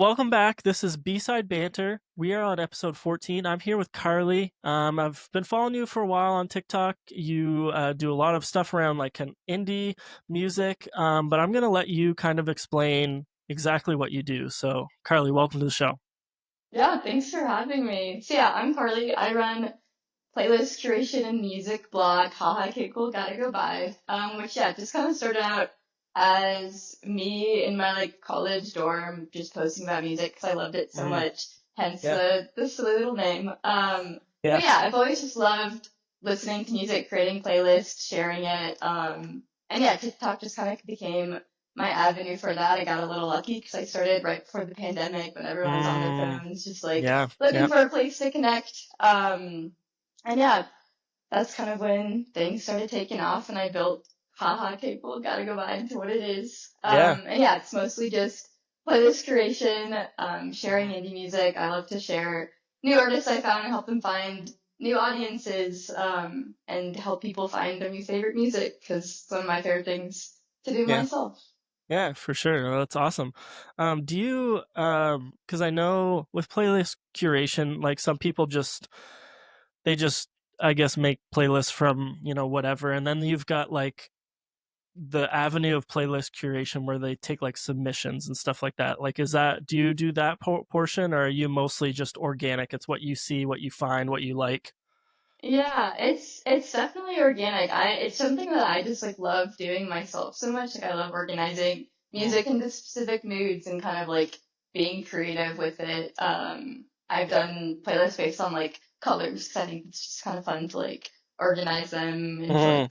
Welcome back. This is B-Side Banter. We are on episode 14. I'm here with Carly. I've been following you for a while on TikTok. You do a lot of stuff around like kind of indie music, but I'm going to let you kind of explain exactly what you do. So, Carly, welcome to the show. Yeah, thanks for having me. So yeah, I'm Carly. I run playlist curation and music blog, haha, okay, cool, gotta go by. Which yeah, just kind of started out as me in my like college dorm, just posting about music because I loved it so Mm, much. Hence yeah, the silly little name. But yeah, yeah, I've always just loved listening to music, creating playlists, sharing it. And yeah, TikTok just kind of became my avenue for that. I got a little lucky because I started right before the pandemic when everyone was on their mm, phones, just like yeah, looking yeah, for a place to connect. And yeah, that's kind of when things started taking off and I built haha capable gotta go by into what it is. yeah. And yeah, it's mostly just playlist curation, sharing indie music. I love to share new artists I found and help them find new audiences, and help people find their new favorite music because it's one of my favorite things to do Yeah, myself. yeah, for sure. No, that's awesome. Do you, because I know with playlist curation, like some people they just I guess make playlists from whatever, and then you've got like the avenue of playlist curation where they take like submissions and stuff like that. Like, is that do you do that portion, or are you mostly just organic? It's what you see, what you find, what you like. Yeah, it's definitely organic. It's something that I just like love doing myself so much. Like I love organizing Mm. music into specific moods and kind of like being creative with it. I've Yeah. done playlists based on like colors 'cause I think it's just kind of fun to like organize them into Mm. like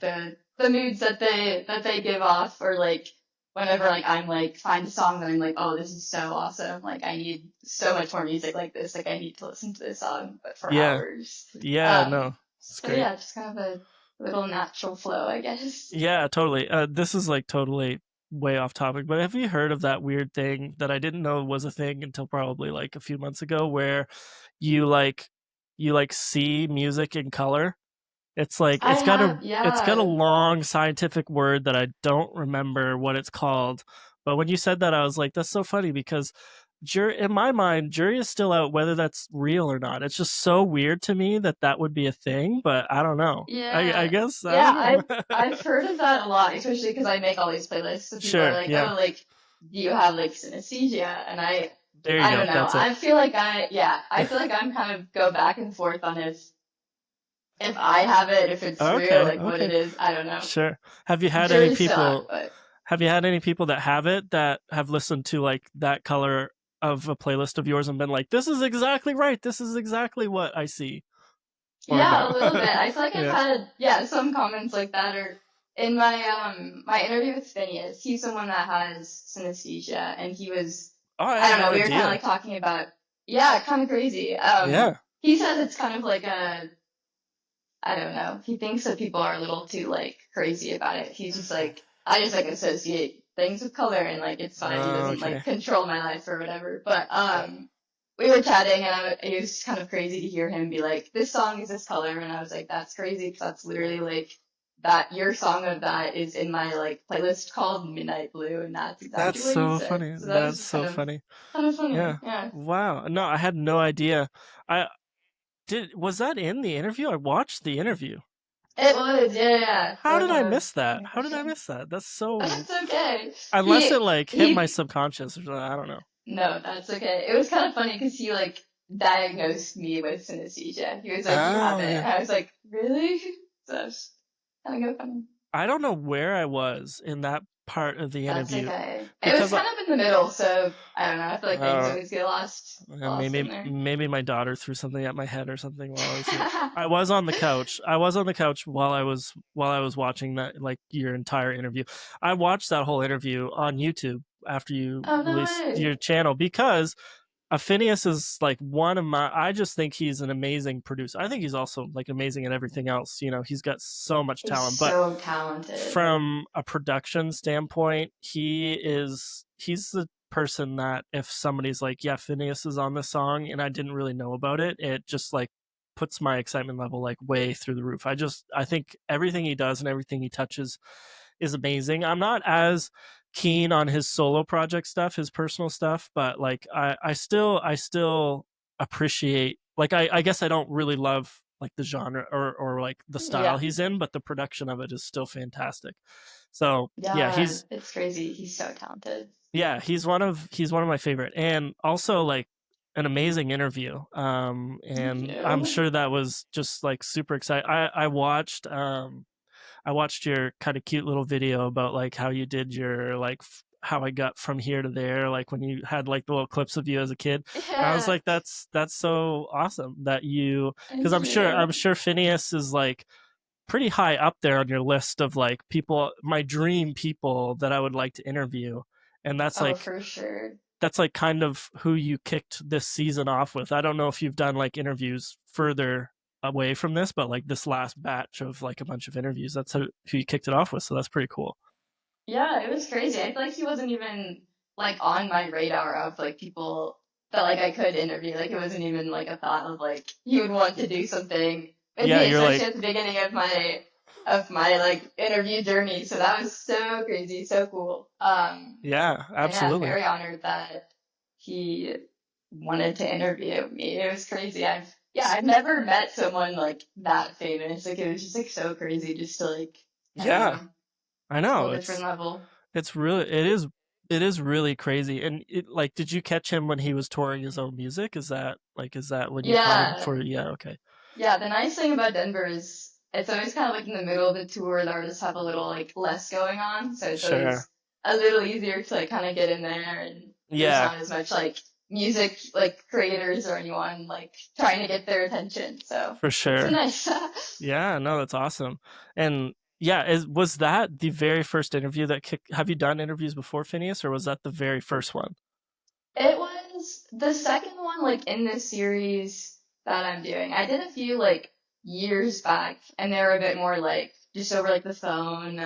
the moods that they give off, or like whenever like I'm like find a song that I'm like, oh, this is so awesome. Like I need so much more music like this. Like I need to listen to this song but for Yeah, hours. yeah, no, it's So great. yeah, just kind of a little natural flow, I guess. Yeah, totally. This is like totally way off topic, but have you heard of that weird thing that I didn't know was a thing until probably like a few months ago, where you like you like see music in color? It's like I have, it's got a yeah, long scientific word that I don't remember what it's called. But when you said that, I was like, that's so funny because in my mind, jury is still out whether that's real or not. It's just so weird to me that that would be a thing, but I don't know. I yeah, guess I yeah. don't know. I've heard of that a lot, especially because I make all these playlists. So people are Sure, like, yeah. oh, like, do you have like synesthesia? And There you I go. don't know. That's it. I feel like I'm kind of go back and forth on if I have it, if it's real, Okay, like what it okay. is. I don't know. Sure. Have you had any Jury's still out, people but have you had any people that have it that have listened to like that color of a playlist of yours and been like, this is exactly right. This is exactly what I see. Or yeah, a no? little bit. I feel like I've Yeah. had some comments like that, or in my interview with Phineas, he's someone that has synesthesia, and he was, Oh, I I had don't no know, we were kind of idea. like talking about, yeah, kind of crazy. Yeah. He says it's kind of like a, I don't know, he thinks that people are a little too like crazy about it. He's just like, I just like associate things with color and like it's fine. He doesn't Okay. like control my life or whatever. But Yeah. we were chatting and it was kind of crazy to hear him be like, this song is this color. And I was like, that's crazy because that's literally like that your song of that is in my like playlist called Midnight Blue. And that's That's exactly what he so said. funny. So that was That's just so funny. kind of funny. Yeah. Yeah. Wow. No, I had no idea. I was that in the interview? I watched the interview. It was, yeah, yeah, yeah. How So did I kind of miss that? funny How did I question. miss that? That's so That's okay. unless it like hit my He subconscious or something, I don't know. No, that's okay. It was kind of funny because he like diagnosed me with synesthesia. He was like, "You have Oh it," yeah. and I was like, "Really?" So it's kind of go funny. I don't know where I was in that part of the That's interview okay. It was because kind of in the middle, so I don't know. I feel like things uh, always get lost in there. maybe my daughter threw something at my head or something while I was here. I was on the couch. I was on the couch while I was watching that like your entire interview. I watched that whole interview on YouTube after you Oh no released way! your channel because Phineas is like one of my. I just think he's an amazing producer. I think he's also like amazing at everything else. He's got so much He's talent. But so talented. from a production standpoint, he's the person that if somebody's like, yeah, Phineas is on this song, and I didn't really know about it, it just like puts my excitement level like way through the roof. I think everything he does and everything he touches is amazing. I'm not as keen on his solo project stuff, his personal stuff, but like I still appreciate, like I guess I don't really love like the genre or like the style Yeah. he's in, but the production of it is still fantastic. So yeah, Yeah, it's crazy. He's so talented. he's one of my favorite, and also like an amazing interview. Thank And I'm you. sure that was just like super exciting. I watched your kind of cute little video about like how you did your like how I got from here to there, like when you had like the little clips of you as a kid. And I was Yeah, like, that's so awesome that you, because thank I'm you. sure Phineas is like pretty high up there on your list of like people, my dream people that I would like to interview. And Oh, for sure. that's like kind of who you kicked this season off with. I don't know if you've done like interviews further away from this, but like this last batch of like a bunch of interviews, that's who you kicked it off with. So that's pretty cool. Yeah, it was crazy. I feel like he wasn't even like on my radar of like people that like I could interview. Like it wasn't even like a thought of like he would want to do something with Yeah, me, you're like, especially at the beginning of my like interview journey. So that was so crazy, so cool. yeah, And yeah, I'm absolutely. very honored that he wanted to interview me. It was crazy. I've never met someone like that famous. Like it was just like so crazy just to like I don't Yeah, know, I whole know. different level. It is really crazy. And it, like, did you catch him when he was touring his own music? Is that when you caught him Yeah. for? Yeah, okay, Yeah, the nice thing about Denver is it's always kind of like in the middle of the tour, the artists have a little like less going on, so it's sure, always a little easier to like kind of get in there, and there's yeah, not as much like music like creators or anyone like trying to get their attention. So for it's a sure. nice. Yeah, no, that's awesome. And yeah, was that the very first interview that kicked? Have you done interviews before, Phineas, or was that the very first one? It was the second one like in this series that I'm doing. I did a few like years back, and they were a bit more like just over like the phone.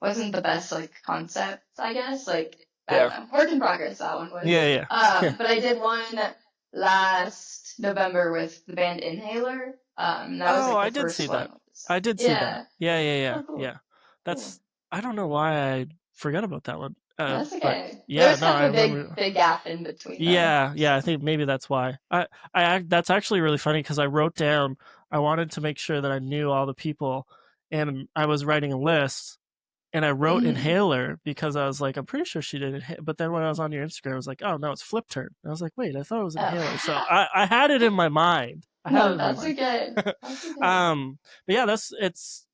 Wasn't the best like concept, I guess. Like I don't Yeah. know, work in progress that one was. Yeah, yeah, yeah. But I did one last November with the band Inhaler. That was Oh, like the I did see first that. one. I did see that. Yeah. Yeah, yeah, yeah, Oh, cool, yeah. cool. That's I don't know why I forgot about that one. That's But okay. There yeah, was no, kind I of a big, remember. big gap in between though. Yeah, yeah, I So. think maybe that's why. That's actually really funny because I wrote down, I wanted to make sure that I knew all the people, and I was writing a list, and I wrote Mhm. Inhaler because I was like, I'm pretty sure she did it. But then when I was on your Instagram, I was like, oh no, it's Flip Turn. And I was like, wait, I thought it was Inhaler. So Oh. I had it in my mind. I had it No, in my that's mind. okay. That's okay. But yeah,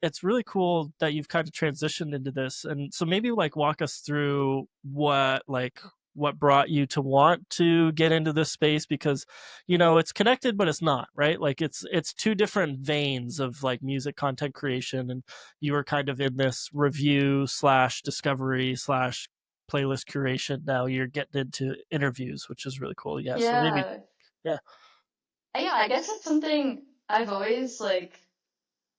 it's really cool that you've kind of transitioned into this. And so maybe like walk us through what brought you to want to get into this space, because it's connected but it's not, right? Like it's two different veins of like music content creation, and you were kind of in this review slash discovery slash playlist curation. Now you're getting into interviews, which is really cool. Yeah, so maybe. Yeah. Yeah. Yeah, I guess it's something I've always like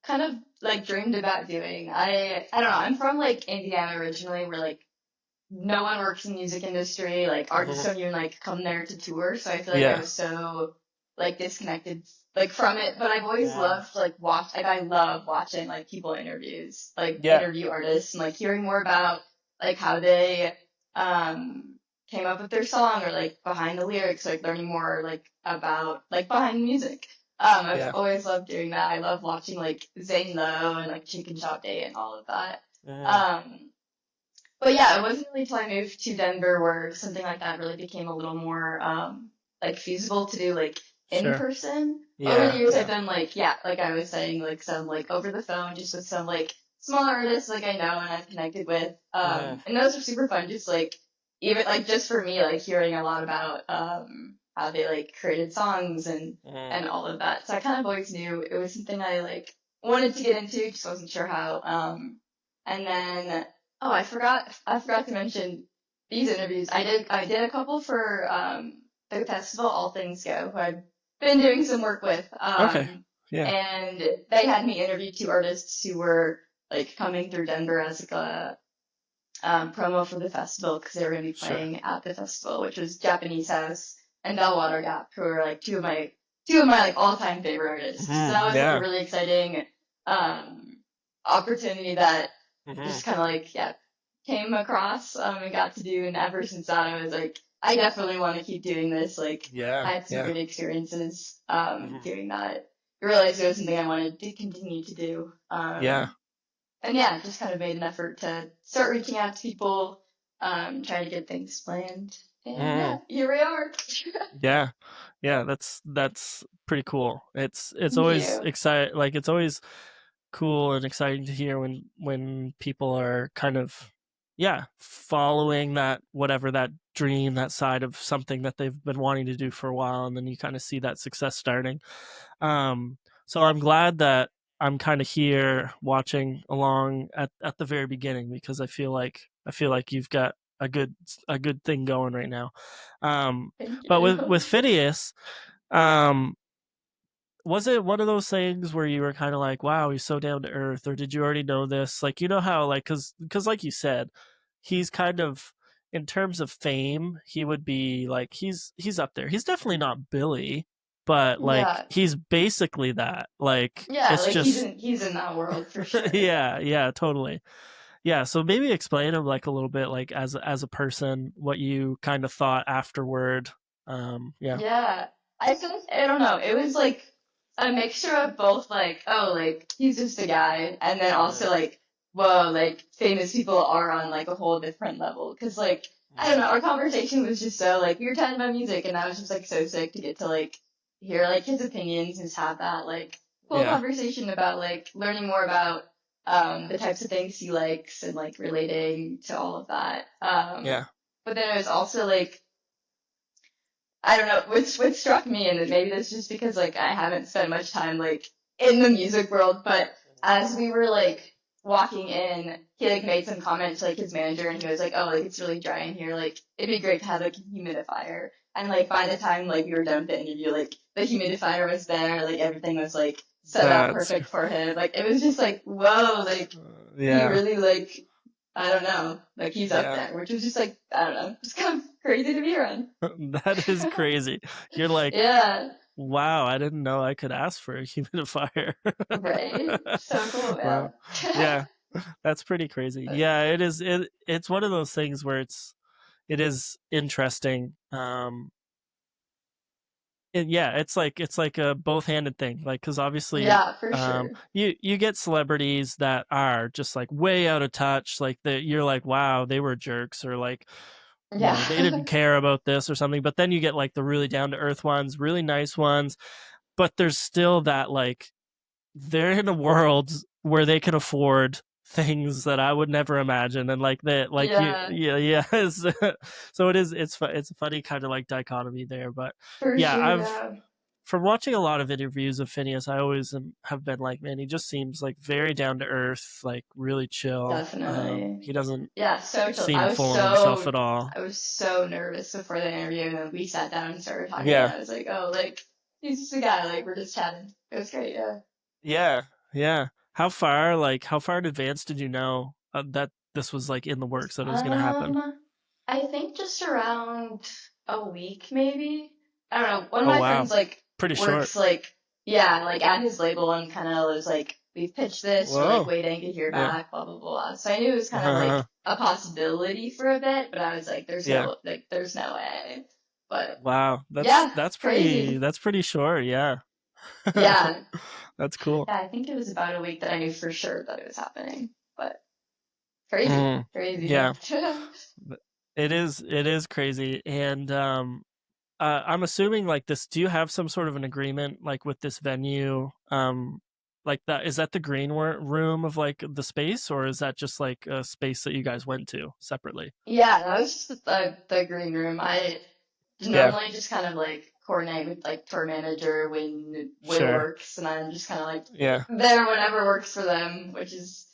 kind of like dreamed about doing. I don't know. I'm from like Indiana originally, where like no one works in the music industry. Like artists Mhm. don't even like come there to tour. So I feel like I Yeah. was so like disconnected like from it. But I've always Yeah. loved like watch like I love watching like people interviews, like Yeah. interview artists and like hearing more about like how they um came up with their song or like behind the lyrics, like learning more like about like behind the music. I've Yeah. always loved doing that. I love watching like Zane Lowe and like Chicken Shop Day and all of that. Mhm. Um, but yeah, it wasn't really until I moved to Denver where something like that really became a little more like feasible to do like in Sure. person. Over the Yeah. years I've Yeah. done like yeah, like I was saying, like some like over the phone just with some like smaller artists like I know and I've connected with. Mhm. And those are super fun, just like even like just for me, like hearing a lot about how they like created songs Mhm. and all of that. So I kind of always knew it was something I like wanted to get into, just wasn't sure how. And then oh, I forgot to mention these interviews. I did a couple for the festival All Things Go, who I've been doing some work with. Okay. Yeah. And they had me interview two artists who were like coming through Denver as like a promo for the festival because they were going to be Sure. playing at the festival, which was Japanese House and Bell Water Gap, who are like two of my like all time favorite artists. So Mhm. that was like a Yeah. really exciting um opportunity that Mhm. just kind of like yeah came across and got to do, and ever since that, I was like, I definitely want to keep doing this. Like, Yeah, I had some yeah. great experiences Mhm. doing that. I realized it was something I wanted to continue to do. Yeah. And yeah, just kind of made an effort to start reaching out to people, try to get things planned. And yeah, Mm. here we are. Yeah. Yeah, that's pretty cool. It's Thank always you. it's always cool and exciting to hear when people are kind of, yeah, following that, whatever that dream, that side of something that they've been wanting to do for a while, and then you kind of see that success starting. Um, so I'm glad that I'm kind of here watching along at the very beginning, because I feel like you've got a good thing going right now. Um, Thank but you. with Phineas, um, was it one of those things where you were kind of like, wow, he's so down to earth, or did you already know this? Like, you know how, like, cause like you said, he's kind of, in terms of fame, he would be like, he's up there. He's definitely not Billy, but like Yeah. he's basically that. Like, Yeah, it's like just he's in that world for sure. yeah, yeah, totally. Yeah, so maybe explain him like a little bit, like as a person, what you kind of thought afterward. Yeah. Yeah. I think I don't know. It was like a mixture of both like, oh, like he's just a guy, and then also Mm, like, whoa, like famous people are on like a whole different level. 'Cause like I don't mm, know, our conversation was just so like we were talking about music, and I was just like so sick to get to like hear like his opinions, just have that like cool yeah, conversation about like learning more about the types of things he likes and like relating to all of that. yeah, But then it was also like I don't know, what struck me, and maybe that's just because like I haven't spent much time like in the music world, but as we were like walking in, he like made some comment to like his manager, and he was like, "Oh, like it's really dry in here. Like it'd be great to have like a humidifier." And like by the time like we were done with the interview, like the humidifier was there, like everything was like set up that's perfect for him. Like it was just like, whoa, like he yeah, really like I don't know, like he's up yeah. there, which was just like I don't know, just kind of crazy to be around. That is crazy. You're like, Yeah, wow, I didn't know I could ask for a humidifier. right. So cool, Wow. man. Yeah, that's pretty crazy. But Yeah, it is it's one of those things where it is interesting. Yeah, it's like a both-handed thing. Like, cuz obviously yeah, for sure. you get celebrities that are just like way out of touch, like you're like, wow, they were jerks, or like, you Yeah. know, they didn't care about this or something. But then you get like the really down to earth ones, really nice ones, but there's still that, like, they're in a world where they can afford things that I would never imagine, and like that, like you, Yeah, yeah, yeah. So it is. It's a funny kind of like dichotomy there, but for yeah, sure, I've yeah. from watching a lot of interviews of Phineas, I always have been like, man, he just seems like very down to earth, like really chill. Definitely. He doesn't Yeah, so chill. seem full of himself at all. I was so nervous before the interview, and then we sat down and started talking, and Yeah, I was like, oh, like, he's just a guy, like, we're just chatting. It was great, yeah. yeah, yeah. How far in advance did you know that this was like in the works, that it was gonna happen? Um, I think just around a week, maybe. I don't know. One of Oh my wow, friends like pretty short. works like yeah, like at his label and kind of was like, we've pitched this, we're like Whoa, waiting to hear yeah, back, blah blah blah. So I knew it was kind of like a possibility for a bit, but I was like, yeah. there's no way. But Wow, yeah, pretty crazy. short. Yeah, Yeah, that's cool. yeah. I think it was about a week that I knew for sure that it was happening. But crazy, Mm, crazy. yeah, it is crazy, and I'm assuming like this. Do you have some sort of an agreement like with this venue? Like that, is that the green room of like the space, or is that just like a space that you guys went to separately? Yeah, that was just the green room. I Yeah, normally just kind of like coordinate with like tour manager when it sure. works, and I'm just kind of like Yeah, there whenever works for them, which is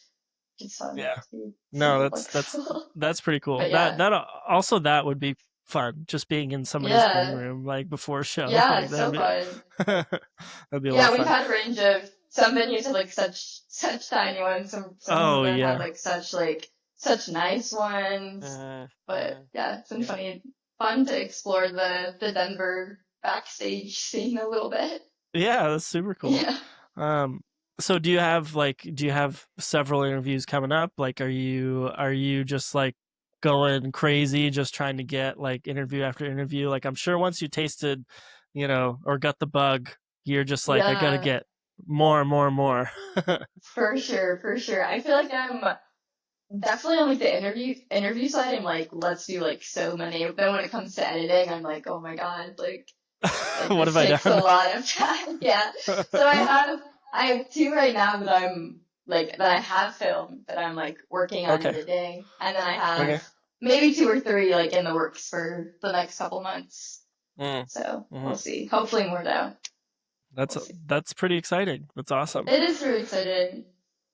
just fun yeah. to be No, super flexible. that's pretty cool. But yeah, Also, that would be fun. Just being in somebody's green yeah, room like before a show, yeah, like it's so fun. that'd be a lot Yeah, of we've fun. had a range of some venues have like such tiny ones, some of Oh them have yeah. like such nice ones. Mhm, But mhm. yeah, it's been Yeah. fun to explore the Denver backstage scene a little bit. Yeah, that's super cool. Yeah. Um, So do you have several interviews coming up? Like are you just like going crazy just trying to get like interview after interview? Like I'm sure once you tasted, or got the bug, you're just like I got to Yeah, get more and more and more. for sure, for sure. I feel like I'm definitely on like the interview side. I'm like, let's do like so many. But then when it comes to editing, I'm like, oh my God, like What this have I takes a done? lot of time. Yeah. So I have two right now that I'm like that I have filmed that I'm like working on Okay. editing, and then I Okay. have maybe two or three like in the works for the next couple months. Mm. So we'll Hmm. see. Hopefully more though. That's We'll see. that's pretty exciting. That's awesome. It is really exciting.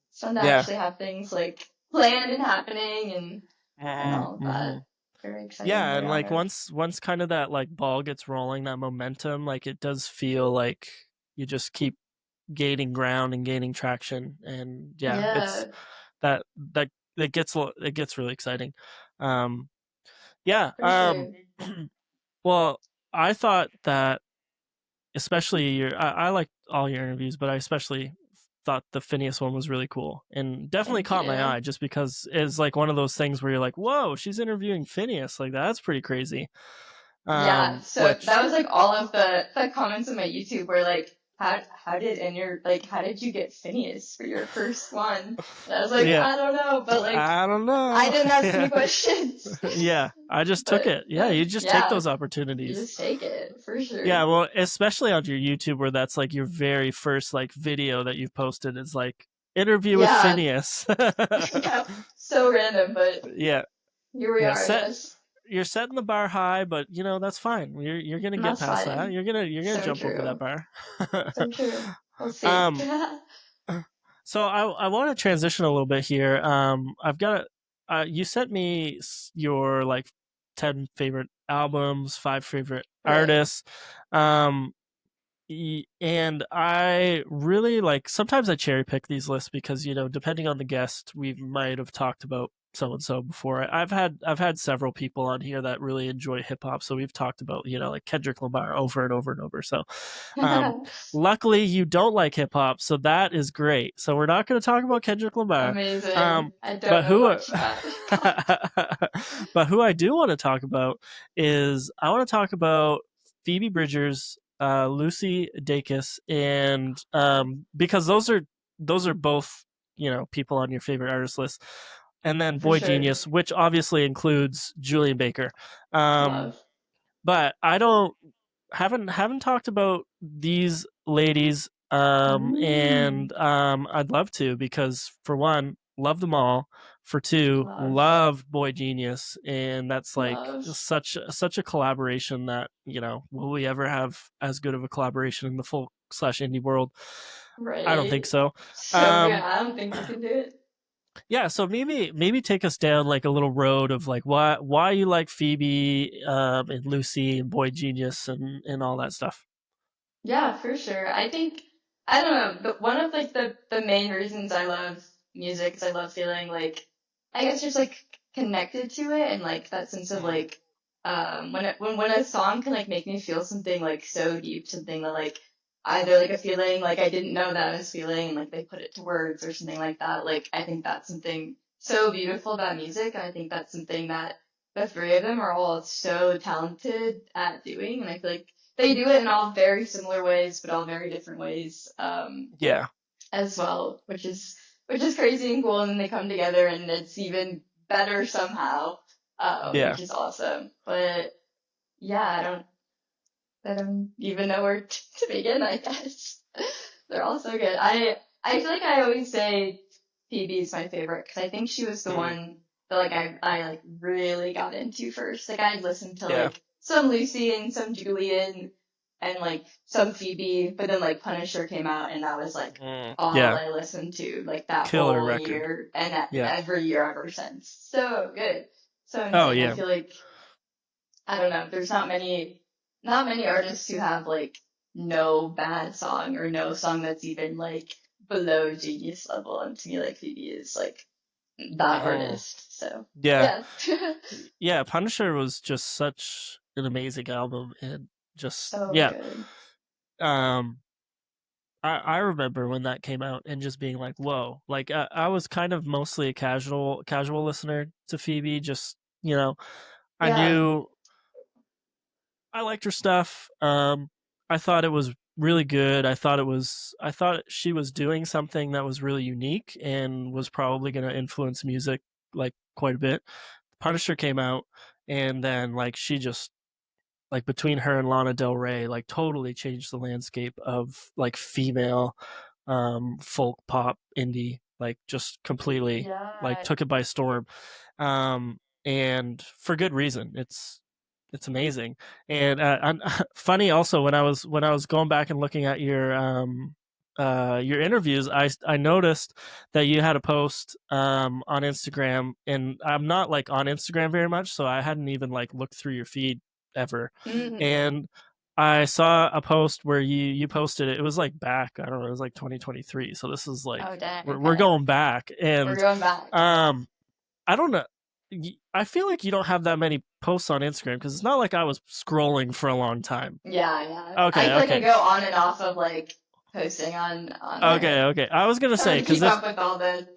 It's fun to Yeah. actually have things like planned and happening and all of Hmm. that. Very exciting. Yeah, Very and like honored. once kind of that like ball gets rolling, that momentum, like it does feel like you just keep gaining ground and gaining traction, and yeah, it's Yeah, that that it gets really exciting. Um, yeah. for sure. Well, I thought that especially I liked all your interviews, but I especially thought the Phineas one was really cool and definitely Thank caught my you. eye just because it's like one of those things where you're like, whoa, she's interviewing Phineas, like that's pretty crazy. Yeah, so that Which was like all of the comments on my YouTube were like, how did in your like how did you get Phineas for your first one? And I was like, yeah, I don't know, but like I don't I know. didn't ask any Yeah. questions. Yeah, I just took But it. Yeah, you just take yeah, those you opportunities. just take it for sure. Yeah, well, especially on your YouTube where that's like your very first like video that you've posted is like interview with Yeah, Phineas. yeah, so random, but Yeah, here we yeah, are, I guess. you're setting the bar high, but that's fine. You're gonna And get that's past that. fine. You're gonna So jump over that true. bar. So true. We'll see. um, so I want to transition a little bit here. I've got you sent me your like 10 favorite albums, 5 favorite Right. artists. Um, and I really like sometimes I cherry pick these lists because depending on the guest we might have talked about so and so before. I've had several people on here that really enjoy hip hop, so we've talked about like Kendrick Lamar over and over and over. So um, luckily you don't like hip hop, so that is great. So we're not going to talk about Kendrick Lamar. Amazing. Um, I don't but know who much about hip hop. but who I do want to talk about is I want to talk about Phoebe Bridgers, Lucy Dacus, and because those are both people on your favorite artist list, and then For sure. Boygenius, which obviously includes Julian Baker. Um, Love. but I don't haven't talked about these ladies, Mm, and I'd love to because for one, love them all. For two, love. love Boy Genius, and that's like Love. such a collaboration that will we ever have as good of a collaboration in the folk slash indie world? I don't think Right. so. So good. Um, I don't think we can do it. yeah, so maybe take us down like a little road of like why you like Phoebe, and Lucy and Boy Genius and all that stuff. Yeah, for sure. I think I don't know, but one of like the main reasons I love music is I love feeling like I guess just like connected to it and like that sense of Mm. like when a song can like make me feel something like so deep, something that like either like a feeling like I didn't know that I was feeling and like they put it to words or something like that. Like I think that's something so beautiful about music and I think that's something that the three of them are all so talented at doing and I feel like they do it in all very similar ways, but all very different ways Yeah, as well, which is crazy and cool. And then they come together, and it's even better somehow, yeah, which is awesome. But yeah, I don't even know where to begin. I guess they're all so good. I feel like I always say Phoebe is my favorite because I think she was the mm, one that like I like really got into first. Like I'd listened to yeah, like some Lucy and some Julian and like some Phoebe, but then like Punisher came out and that was like all yeah. I listened to like that Killer whole record. year and Yeah. every year ever since. So good. So Oh insane. I yeah, feel like I don't know, there's not many artists who have like no bad song or no song that's even like below genius level. And to me like Phoebe is like that hmm artist. So yeah, yeah. yeah. Punisher was just such an amazing album, and just So yeah. good. Um, I remember when that came out and just being like, whoa. Like I was kind of mostly a casual listener to Phoebe. Just I Yeah, knew I liked her stuff. I thought it was really good. I thought she was doing something that was really unique and was probably going to influence music like quite a bit. Punisher came out, and then like she just like between her and Lana Del Rey, like totally changed the landscape of like female folk pop indie, like just completely like yeah, took it by storm. Um and for good reason. It's amazing. And funny also when I was going back and looking at your interviews, I noticed that you had a post on Instagram, and I'm not like on Instagram very much, so I hadn't even like looked through your feed ever. mm, And I saw a post where you posted it. It was like back, I don't know, it was like 2023. So this is like oh dang, we're okay, going back, we're and going back. um I don't know. I feel like you don't have that many posts on Instagram because it's not like I was scrolling for a long time. Yeah, yeah. I Okay, feel like I okay, go on and off of like posting on okay, there, okay. I was gonna trying say to because keep up with all the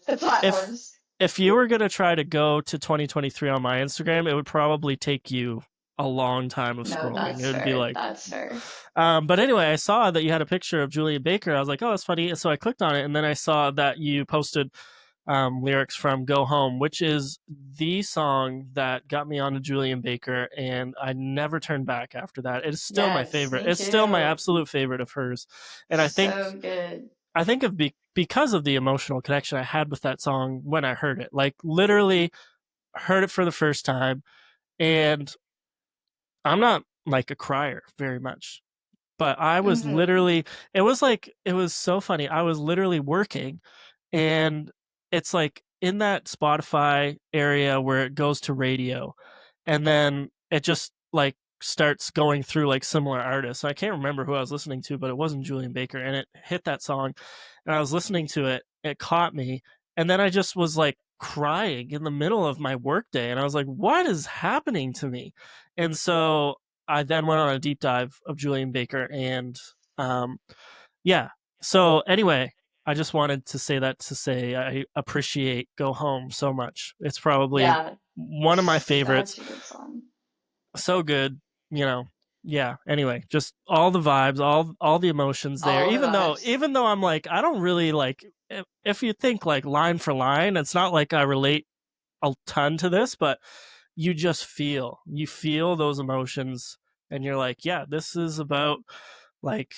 if platforms. if you were gonna try to go to 2023 on my Instagram, it would probably take you a long time of No, scrolling. It that's would be fair. like, That's fair. but anyway, I saw that you had a picture of Julian Baker. I was like, oh, that's funny. So I clicked on it, and then I saw that you posted lyrics from "Go Home," which is the song that got me onto Julian Baker, and I never turned back after that. It's still my Yes, favorite. me It's still my too. absolute favorite of hers, and So good. I think of because of the emotional connection I had with that song when I heard it. Like literally heard it for the first time, and I'm not like a crier very much, but I was Hmm. literally it was so funny. I was literally working, and it's like in that Spotify area where it goes to radio, and then it just like starts going through like similar artists. I can't remember who I was listening to, but it wasn't Julian Baker, and it hit that song, and I was listening to it. It caught me, and then I just was like crying in the middle of my workday, and I was like, "What is happening to me?" And so I then went on a deep dive of Julian Baker, and um, yeah. So anyway, I just wanted to say that to say I appreciate "Go Home" so much. It's probably Yeah, one of my favorites. such a good song. So good, you know. Yeah. Anyway, just all the vibes, all the emotions there. All the vibes. Even though I'm like I don't really like if you think like line for line, it's not like I relate a ton to this, but you feel those emotions, and you're like, yeah, this is about like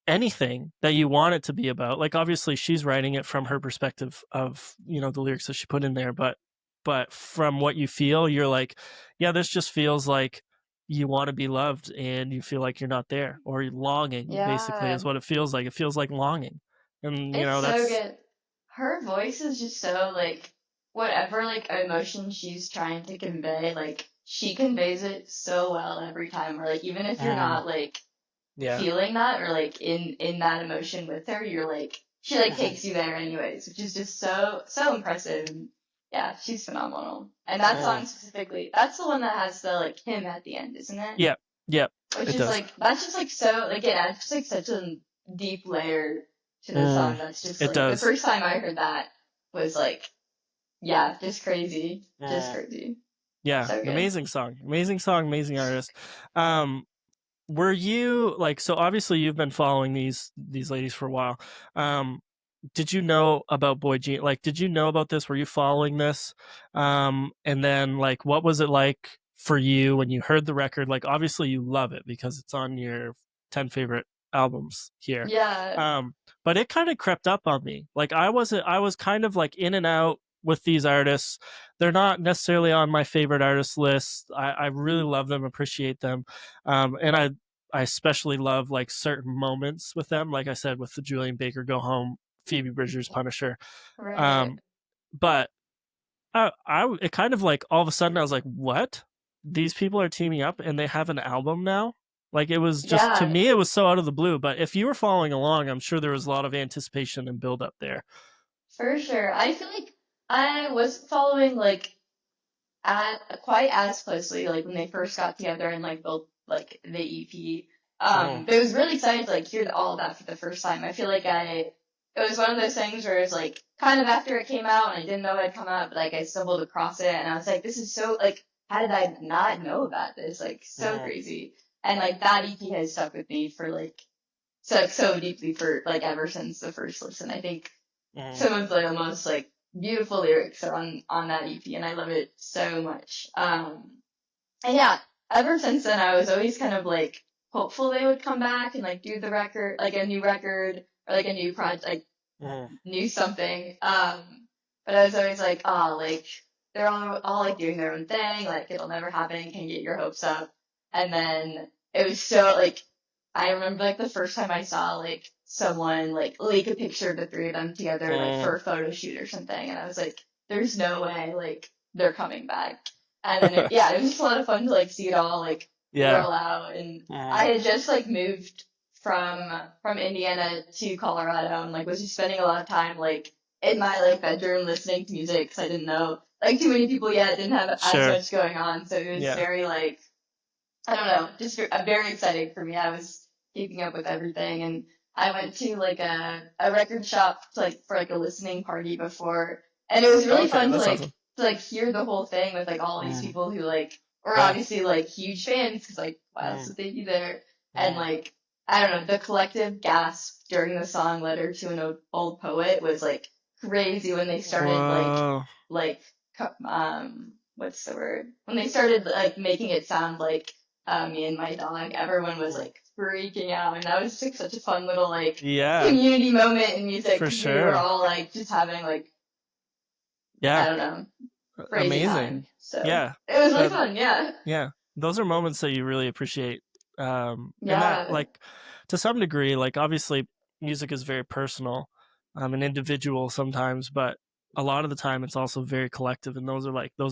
anything that you want it to be about. Like obviously she's writing it from her perspective of, the lyrics that she put in there, but from what you feel, you're like, yeah, this just feels like you want to be loved and you feel like you're not there, or you're longing basically is Yeah, what it feels like. It feels like longing. And it's so that's good. Her voice is just so like whatever like emotion she's trying to convey, like she conveys it so well every time. Or like even if you're mm, not like yeah. feeling that or like in that emotion with her, you're like she like Mhm. takes you there anyways, which is just so impressive. Yeah, she's phenomenal. And that Mm. song specifically, that's the one that has the like hymn at the end, isn't it? Yeah. Yeah. Which It is does. like that's just like so like it adds just like such a deep layer to the Mm. song. That's just It like the does. first time I heard that was like yeah, just crazy, just Mm. crazy, Yeah, so good. amazing song. Amazing song, amazing artist. Um were you like, so obviously you've been following these ladies for a while. um did you know about Boygenius? Like, did you know about this? Were you following this? And then like what was it like for you when you heard the record? Like obviously you love it because it's on your 10 favorite albums here. Yeah, um but it kind of crept up on me. Like I was kind of like in and out with these artists. They're not necessarily on my favorite artist list. I really love them, appreciate them. And I especially love like certain moments with them, like I said, with the Julian Baker "Go Home," Phoebe Bridgers "Punisher." right. Um, but it kind of like all of a sudden I was like, what? These people are teaming up and they have an album now? Like it was just, to Yeah, me, it was so out of the blue. But if you were following along, I'm sure there was a lot of anticipation and build up there. for sure. I feel like I was following like at quite as closely like when they first got together and like built like the EP. Mm, But it was really exciting to like hear all of that for the first time. I feel like it was one of those things where it's like kind of after it came out and I didn't know it had come out, but like I stumbled across it and I was like, this is so like, how did I not know about this? Like so mm, crazy. And like that EP has stuck with me for so deeply for like ever since the first listen. I think mm. some of the most like beautiful lyrics are on that EP and I love it so much. And yeah, ever since then, I was always kind of like hopeful they would come back and like do the record, like a new record or like a new project, like Mm, new something. But I was always like, oh, like they're all like doing their own thing, like it'll never happen. Can you get your hopes up? And then it was so like I remember like the first time I saw like someone like leak a picture of the three of them together like for mm. a photo shoot or something, and I was like, there's no way like they're coming back. And then yeah, it was just a lot of fun to like see it all like Yeah. roll out. And I Mm, had just like moved from Indiana to Colorado and like was just spending a lot of time like in my like bedroom listening to music because I didn't know like too many people yet, didn't have as sure. much going on, so it was Yeah. very like I don't know, just very exciting for me. I was keeping up with everything, and I went to like a record shop to, like for like a listening party before, and it was really Okay, fun that's awesome. to like hear the whole thing with like all these Mm, people who like were yeah. obviously like huge fans because like why else Mm, would they be there? And mm. like I don't know, the collective gasp during the song "Letter to an Old Poet" was like crazy when they started Whoa. like what's the word when they started like making it sound like me and my dog, everyone was Mm. like freaking out, and that was like such a fun little like Yeah, community moment in music for because we were sure. all like just having like I Yeah. don't know crazy Amazing. time. So Yeah. it was really That fun. Yeah, yeah. Those are moments that you really appreciate. And that yeah, like to some degree, like obviously music is very personal, and individual sometimes, but a lot of the time it's also very collective, and those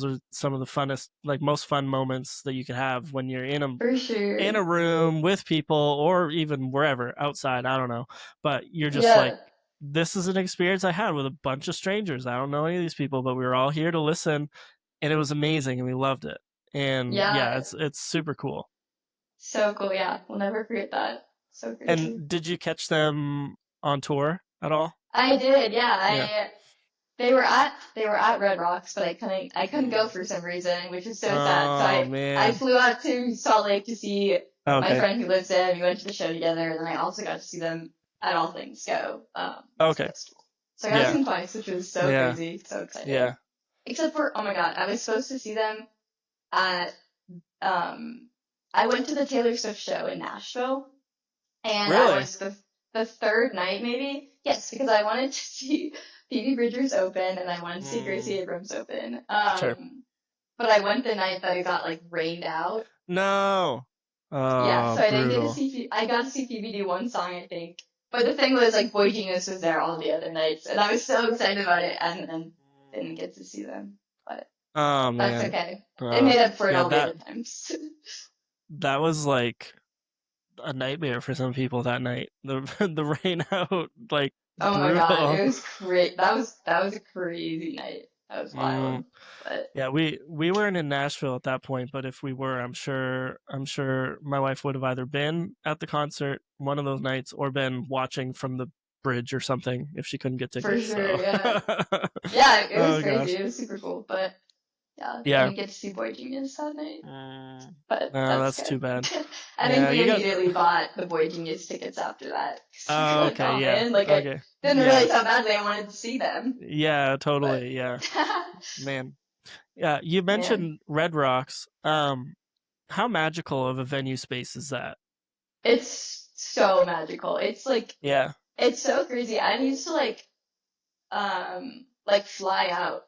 are some of the funnest, like most fun moments that you can have when you're for in sure. a room with people or even wherever outside, I don't know, but you're just like, Yeah, this is an experience I had with a bunch of strangers. I don't know any of these people, but we were all here to listen, and it was amazing, and we loved it. And yeah, yeah, it's super cool. so cool. Yeah, we'll never forget that. So crazy. And did you catch them on tour at all? I did. Yeah, Yeah. I they were at Red Rocks, but I couldn't go Mm. for some reason, which is so sad. So Oh I man. flew out to Salt Lake to see my Okay. friend who lives there. We went to the show together, and then I also got to see them at All Things Go music Okay. festival. So I got to see Yeah. them twice, which was so Yeah. crazy, so exciting. Yeah. Except for oh my god, I was supposed to see them at I went to the Taylor Swift show in Nashville, and I Really? was the third night maybe. Yes, because I wanted to see Phoebe Bridgers open and I wanted to see Gracie Mm. Abrams open. Sure. But I went the night that it got like rained out. No. Yeah, Oh, so I didn't get to brutal. see. I got to see Phoebe do one song, I think. But the thing was, like, Boygenius was there all the other nights, and I was so excited about it, and then didn't get to see them. But Oh that's man. okay. They made up for it Yeah, all the other times. that was like a nightmare for some people that night. The the rain out, like Oh my god, brutal. it was that was a crazy night. That was Mm, wild. But yeah, we weren't in Nashville at that point, but if we were, I'm sure my wife would have either been at the concert one of those nights or been watching from the bridge or something if she couldn't get for tickets. sure, So, yeah. Yeah, it was oh crazy. gosh, It was super cool. But yeah, yeah. didn't get to see Boy Genius that night. Mm, But no, that's that's too good. bad. I think Yeah, we you got. immediately bought the Boy Genius tickets after that. 'Cause we were Oh, like, okay, oh yeah, man, like I okay, didn't yeah, realize how badly I wanted to see them. yeah, But totally, yeah, man. Yeah, you man, mentioned Red Rocks. How magical of a venue space is that? it's so magical. It's like Yeah. it's so crazy. I used to like fly out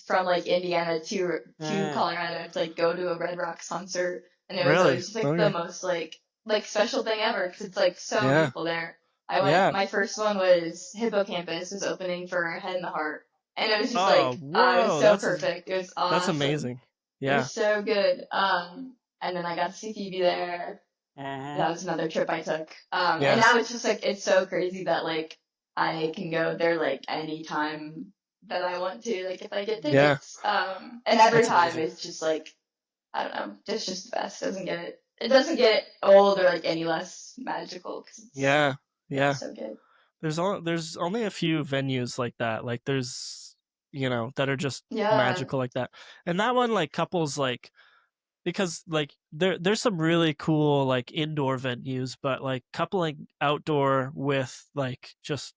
from like Indiana to Mm, Colorado to like go to a Red Rocks concert, and it was really? always just like the Okay. most like special thing ever because it's like so Yeah. beautiful there. I went. Yeah. My first one was Hippocampus was opening for Head in the Heart, and it was just Oh, like it was whoa. so perfect. It was That's awesome. amazing. It Yeah. was so good. And then I got to see Phoebe there. Hmm. That was another trip I took. And Yeah. now it's just like it's so crazy that like I can go there like anytime that I want to, like if I get Yeah. tickets. And every That's time amazing. it's just like I don't know, it's just the best. It doesn't get old or like any less it's magical because Yeah, it's yeah. so good. There's only a few venues like that. Like there's that are just Yeah, magical like that. And that one like couples like because like there's some really cool like indoor venues, but like coupling outdoor with like just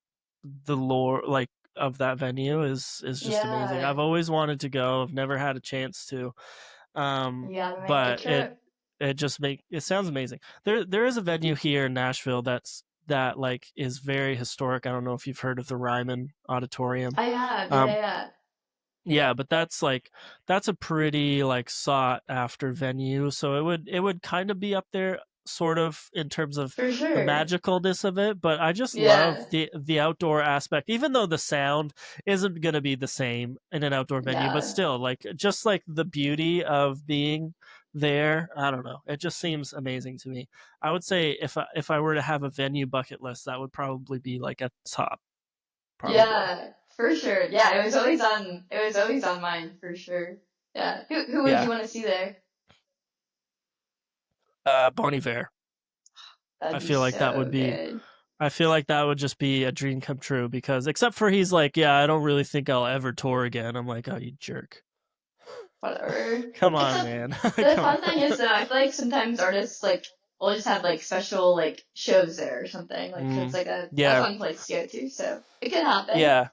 the lore like of that venue is just amazing. yeah, I've always wanted to go. I've never had a chance to. you gotta make the But trip. it sounds amazing. There is a venue here in Nashville that like is very historic. I don't know if you've heard of the Ryman Auditorium. I have, yeah, Um, yeah, yeah, but that's a pretty like sought after venue, so it would kind of be up there sort of in terms of for the sure. magicalness of it, but I just love Yeah, the outdoor aspect even though the sound isn't going to be the same in an outdoor venue, but yeah, still like just like the beauty of being there, I don't know. It just seems amazing to me. I would say if I were to have a venue bucket list, that would probably be like at the top probably. yeah, for sure. Yeah, it was always on mine for sure. Yeah, who would you Yeah. want to see there? Bon Iver. I That'd be feel like that would so be good. I feel like that would just be a dream come true because except for he's like, yeah, I don't really think I'll ever tour again. I'm like, oh, you jerk. Whatever. Come It's on, a man. The Come fun thing on. is though, I feel like sometimes artists like will just have like special like shows there or something. Like 'cause it's Mm, like a yeah, fun place to go to, so it could happen. yeah.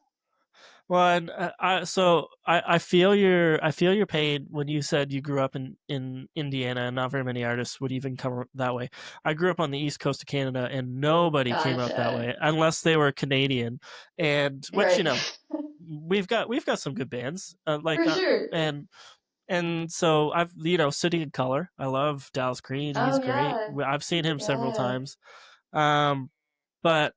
Well, and I feel your pain when you said you grew up in Indiana and not very many artists would even come that way. I grew up on the east coast of Canada and nobody came out that Gotcha. way unless they were Canadian, and which Right. we've got some good bands For sure. and so I've Sitting in Color. I love Dallas Green. He's Oh great. yeah. I've seen him several Yeah. times. Um, but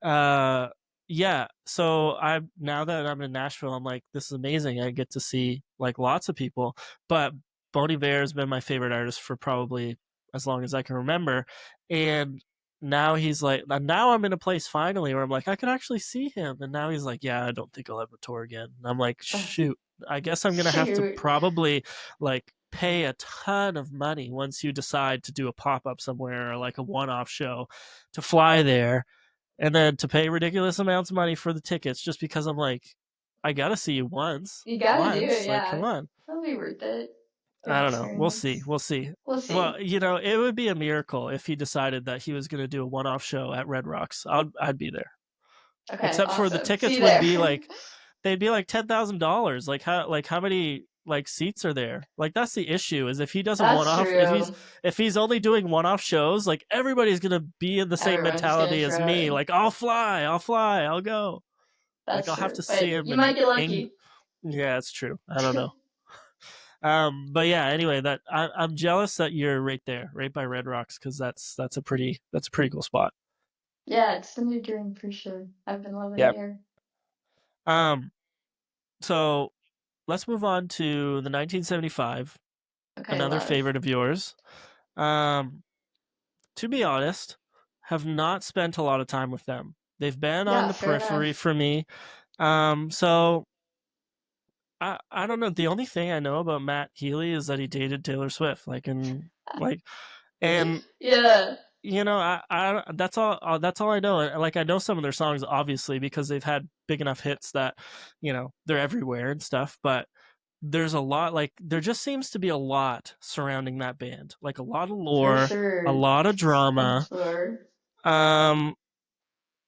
yeah. So I now that I'm in Nashville, I'm like, this is amazing. I get to see like lots of people. But Bon Iver has been my favorite artist for probably as long as I can remember, and now he's like, now I'm in a place finally where I'm like, I can actually see him, and now he's like, yeah, I don't think I'll ever tour again. And I'm like, Oh, shoot, I guess I'm gonna have to shoot. probably like pay a ton of money once you decide to do a pop up somewhere or like a one off show to fly there and then to pay ridiculous amounts of money for the tickets just because I'm like, I gotta see you once. You gotta do it, Once. Like, come yeah. on. That'll be worth it. Good I don't know. We'll see. experience. We'll see. We'll Well, see. it would be a miracle if he decided that he was going to do a one-off show at Red Rocks. I'd be there. Okay, Except for the awesome. See tickets you would there. be like they'd be like $10,000. Like how many like seats are there? Like that's the issue is if he does a That's one-off true. if he's only doing one-off shows, like everybody's going to be in the same Everyone's gonna mentality as show me. it. Like I'll fly, I'll go. Like That's I'll have to true. see But him you might get in. lucky. Yeah, it's true. I don't know. But yeah. Anyway, I'm jealous that you're right there, right by Red Rocks, because that's a pretty cool spot. Yeah, it's the new dream for sure. I've been loving Yeah. it here. Um. So let's move on to the 1975. Okay, Another love. favorite of yours. Um. To be honest, have not spent a lot of time with them. They've been on Yeah, the fair periphery enough. for me. So I don't know. The only thing I know about Matt Healy is that he dated Taylor Swift. Like and Yeah, I that's all I know. Like I know some of their songs obviously because they've had big enough hits that they're everywhere and stuff, but there's a lot like there just seems to be a lot surrounding that band. Like a lot of for lore, a sure. lot of So drama. much lore. Um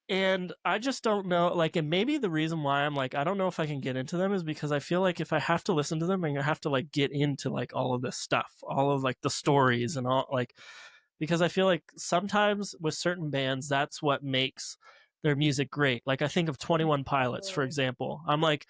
and I just don't know like and maybe the reason why I'm like I don't know if I can get into them is because I feel like if I have to listen to them I'm going to have to like get into like all of this stuff, all of like the stories and all like because I feel like sometimes with certain bands, that's what makes their music great. Like I think of 21 Pilots, for example. I'm like,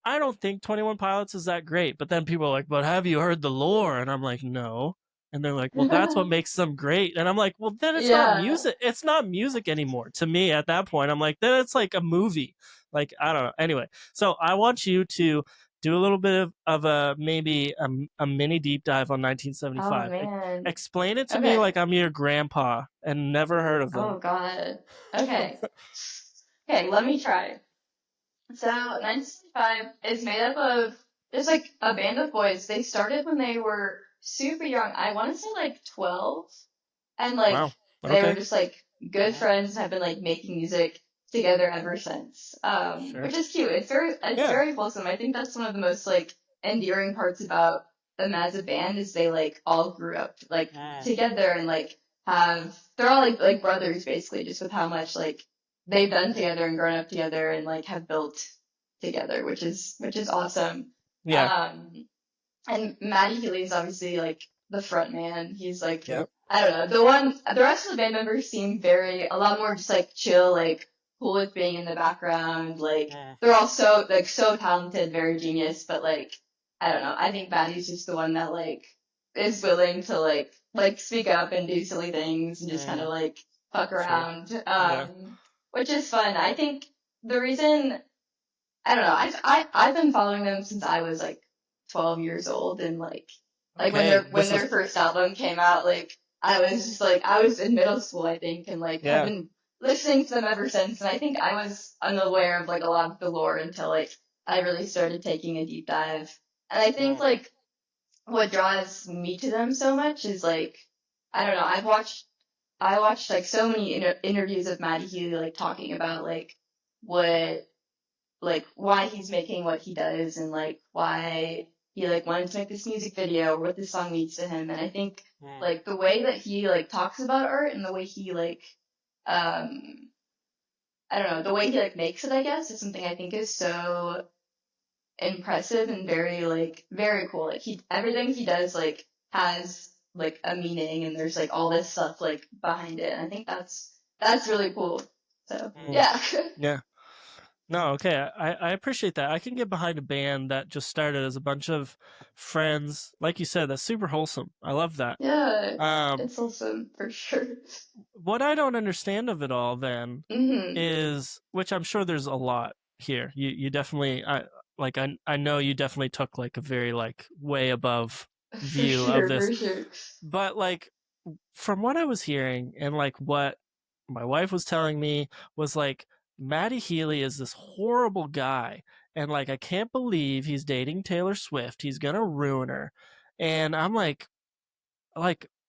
I don't think 21 Pilots is that great. But then people are like, but have you heard the lore? And I'm like, no. And they're like, well, that's what makes them great. And I'm like, well, then it's not Yeah. music. It's not music anymore. To me, at that point, I'm like, then it's like a movie. Like, I don't know. Anyway, so I want you to do a little bit of a maybe a mini deep dive on Oh 1975. man. Explain it to me Okay. like I'm your grandpa and never heard of them. Oh god. Okay. Okay, let me try. So 1965 is made up of there's like a band of boys. They started when they were super young. I want to say like 12, and like Wow. They were Okay. just like good Yeah. friends and have been like making music together ever since. Sure. Which is cute. It's Yeah. very wholesome. I think that's one of the most like endearing parts about them as a band is they like all grew up like Yeah. together and like have they're all like brothers basically just with how much like they've done together and grown up together and like have built together, which is awesome. Yeah. Um, and Matty Healy is obviously like the front man. He's like, Yep. I don't know, the rest of the band members seem a lot more just like chill, like cool with being in the background. Like Yeah. they're all so talented, very genius. But like, I don't know. I think Matty's just the one that like is willing to like speak up and do silly things and just kind of Yeah. like fuck Sure. around. Yeah. Which is fun. I think the reason I don't know. I've been following them since I was like 12 years old, and like when Okay. their first album came out, like I was just like I was in middle school, I think, and like have Yeah. been listening to them ever since. And I think I was unaware of like a lot of the lore until like I really started taking a deep dive. And I think Yeah. like what draws me to them so much is like I don't know. I watched like so many interviews of Matty Healy like talking about what like why he's making what he does and like why he like wanted to make this music video or what this song means to him. And I think Yeah. like the way that he like talks about art and the way he like um I don't know, the way he like makes it, I guess, is something I think is so impressive and very like very cool. Like he everything he does like has like a meaning and there's like all this stuff like behind it. And I think that's really cool. So Mm. yeah. Yeah. No, okay. I appreciate that. I can get behind a band that just started as a bunch of friends. Like you said, that's super wholesome. I love that. Yeah. Um, It's awesome for sure. what I don't understand of it all then Hmm. is, which I'm sure there's a lot here. You definitely, I know you definitely took like a very like way above For view of sure, this, for sure. but like from what I was hearing and like what my wife was telling me was like Matty Healy is this horrible guy, and like I can't believe he's dating Taylor Swift. He's gonna ruin her, and I'm like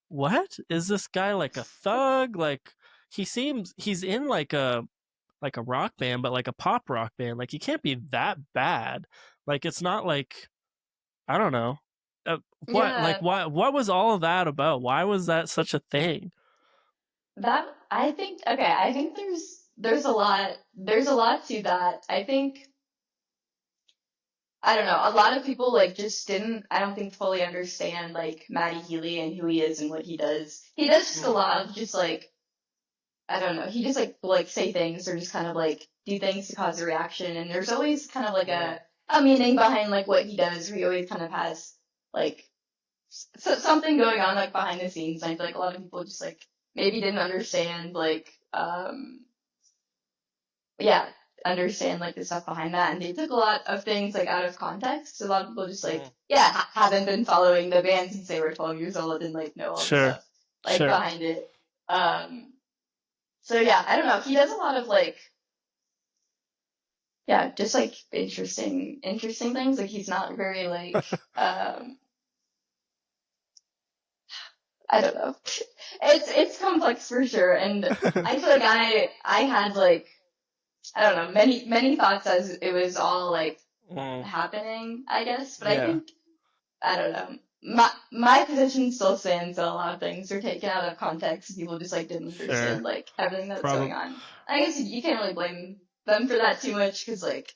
what is this guy like a thug? Like he's in like a rock band, but like a pop rock band. Like he can't be that bad. Like it's not like I don't know. Yeah, What was all of that about? Why was that such a thing? that I think okay, I think there's a lot to that. I think I don't know, a lot of people like just didn't I don't think fully understand like Matty Healy and who he is and what he does. He does just a Yeah. lot of just like I don't know, he just like will, like say things or just kind of like do things to cause a reaction and there's always kind of like Yeah. a meaning behind like what he does. Where he always kind of has like something going on like behind the scenes. And I feel like a lot of people just like maybe didn't understand yeah understand like the stuff behind that, and they took a lot of things like out of context. So a lot of people just like Yeah. yeah haven't been following the band since they were 12 years old and like know all the Sure, stuff like sure. behind it. Um, so yeah, I don't know. He does a lot of like yeah just like interesting things. Like he's not very like I don't know. It's complex for sure, and I feel like I had like I don't know many thoughts as it was all like Mm, happening, I guess. But I yeah, think I don't know. My position still stands that a lot of things are taken out of context. People just like didn't sure. understand like everything that's going Probably. on. I guess you can't really blame them for that too much because like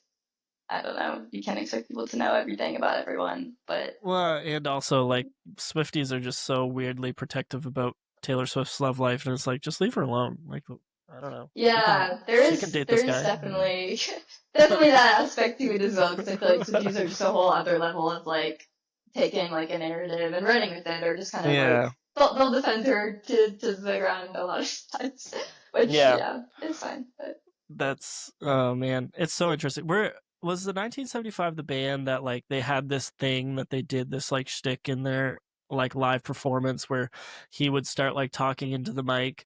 I don't know. You can't expect people to know everything about everyone, but Well, and also like Swifties are just so weirdly protective about Taylor Swift's love life, and it's like just leave her alone. Like I don't know. yeah, She can date there this is guy. definitely definitely that aspect to it as well because I feel like Swifties are just a whole other level of like taking like a narrative and running with it, or just kind of like Yeah, they'll defend her to the ground a lot of times, which yeah. yeah, it's fine. But That's oh man, it's so interesting. Where was the 1975 the band that like they had this thing that they did this like shtick in their like live performance where he would start like talking into the mic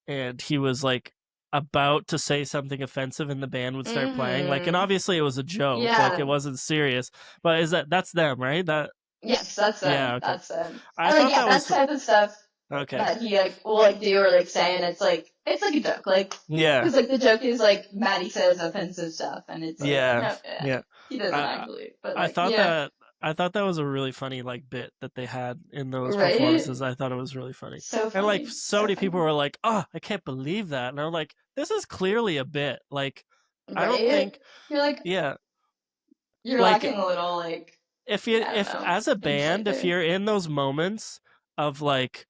and he was like about to say something offensive and the band would start playing like and mm-hmm. obviously it was a joke like it Yeah, wasn't serious but is that's them right that yes, that's yeah them. okay That's them. I And like thought yeah, that that was type of stuff. Okay. that he like will like do or like say, and it's like a joke, like Yeah. because like the joke is like Maddie says offensive stuff, and it's like Yeah. no, yeah, Yeah. he doesn't I actually, but I like thought yeah, that I thought that was a really funny like bit that they had in those right, performances. I thought it was really funny. so And like funny, so so many people funny, were like, "Oh, I can't believe that." And I'm like, "This is clearly a bit." Like I don't right? think You're like yeah, you're like lacking a little like I don't if know as a insight band if there. you're in those moments of like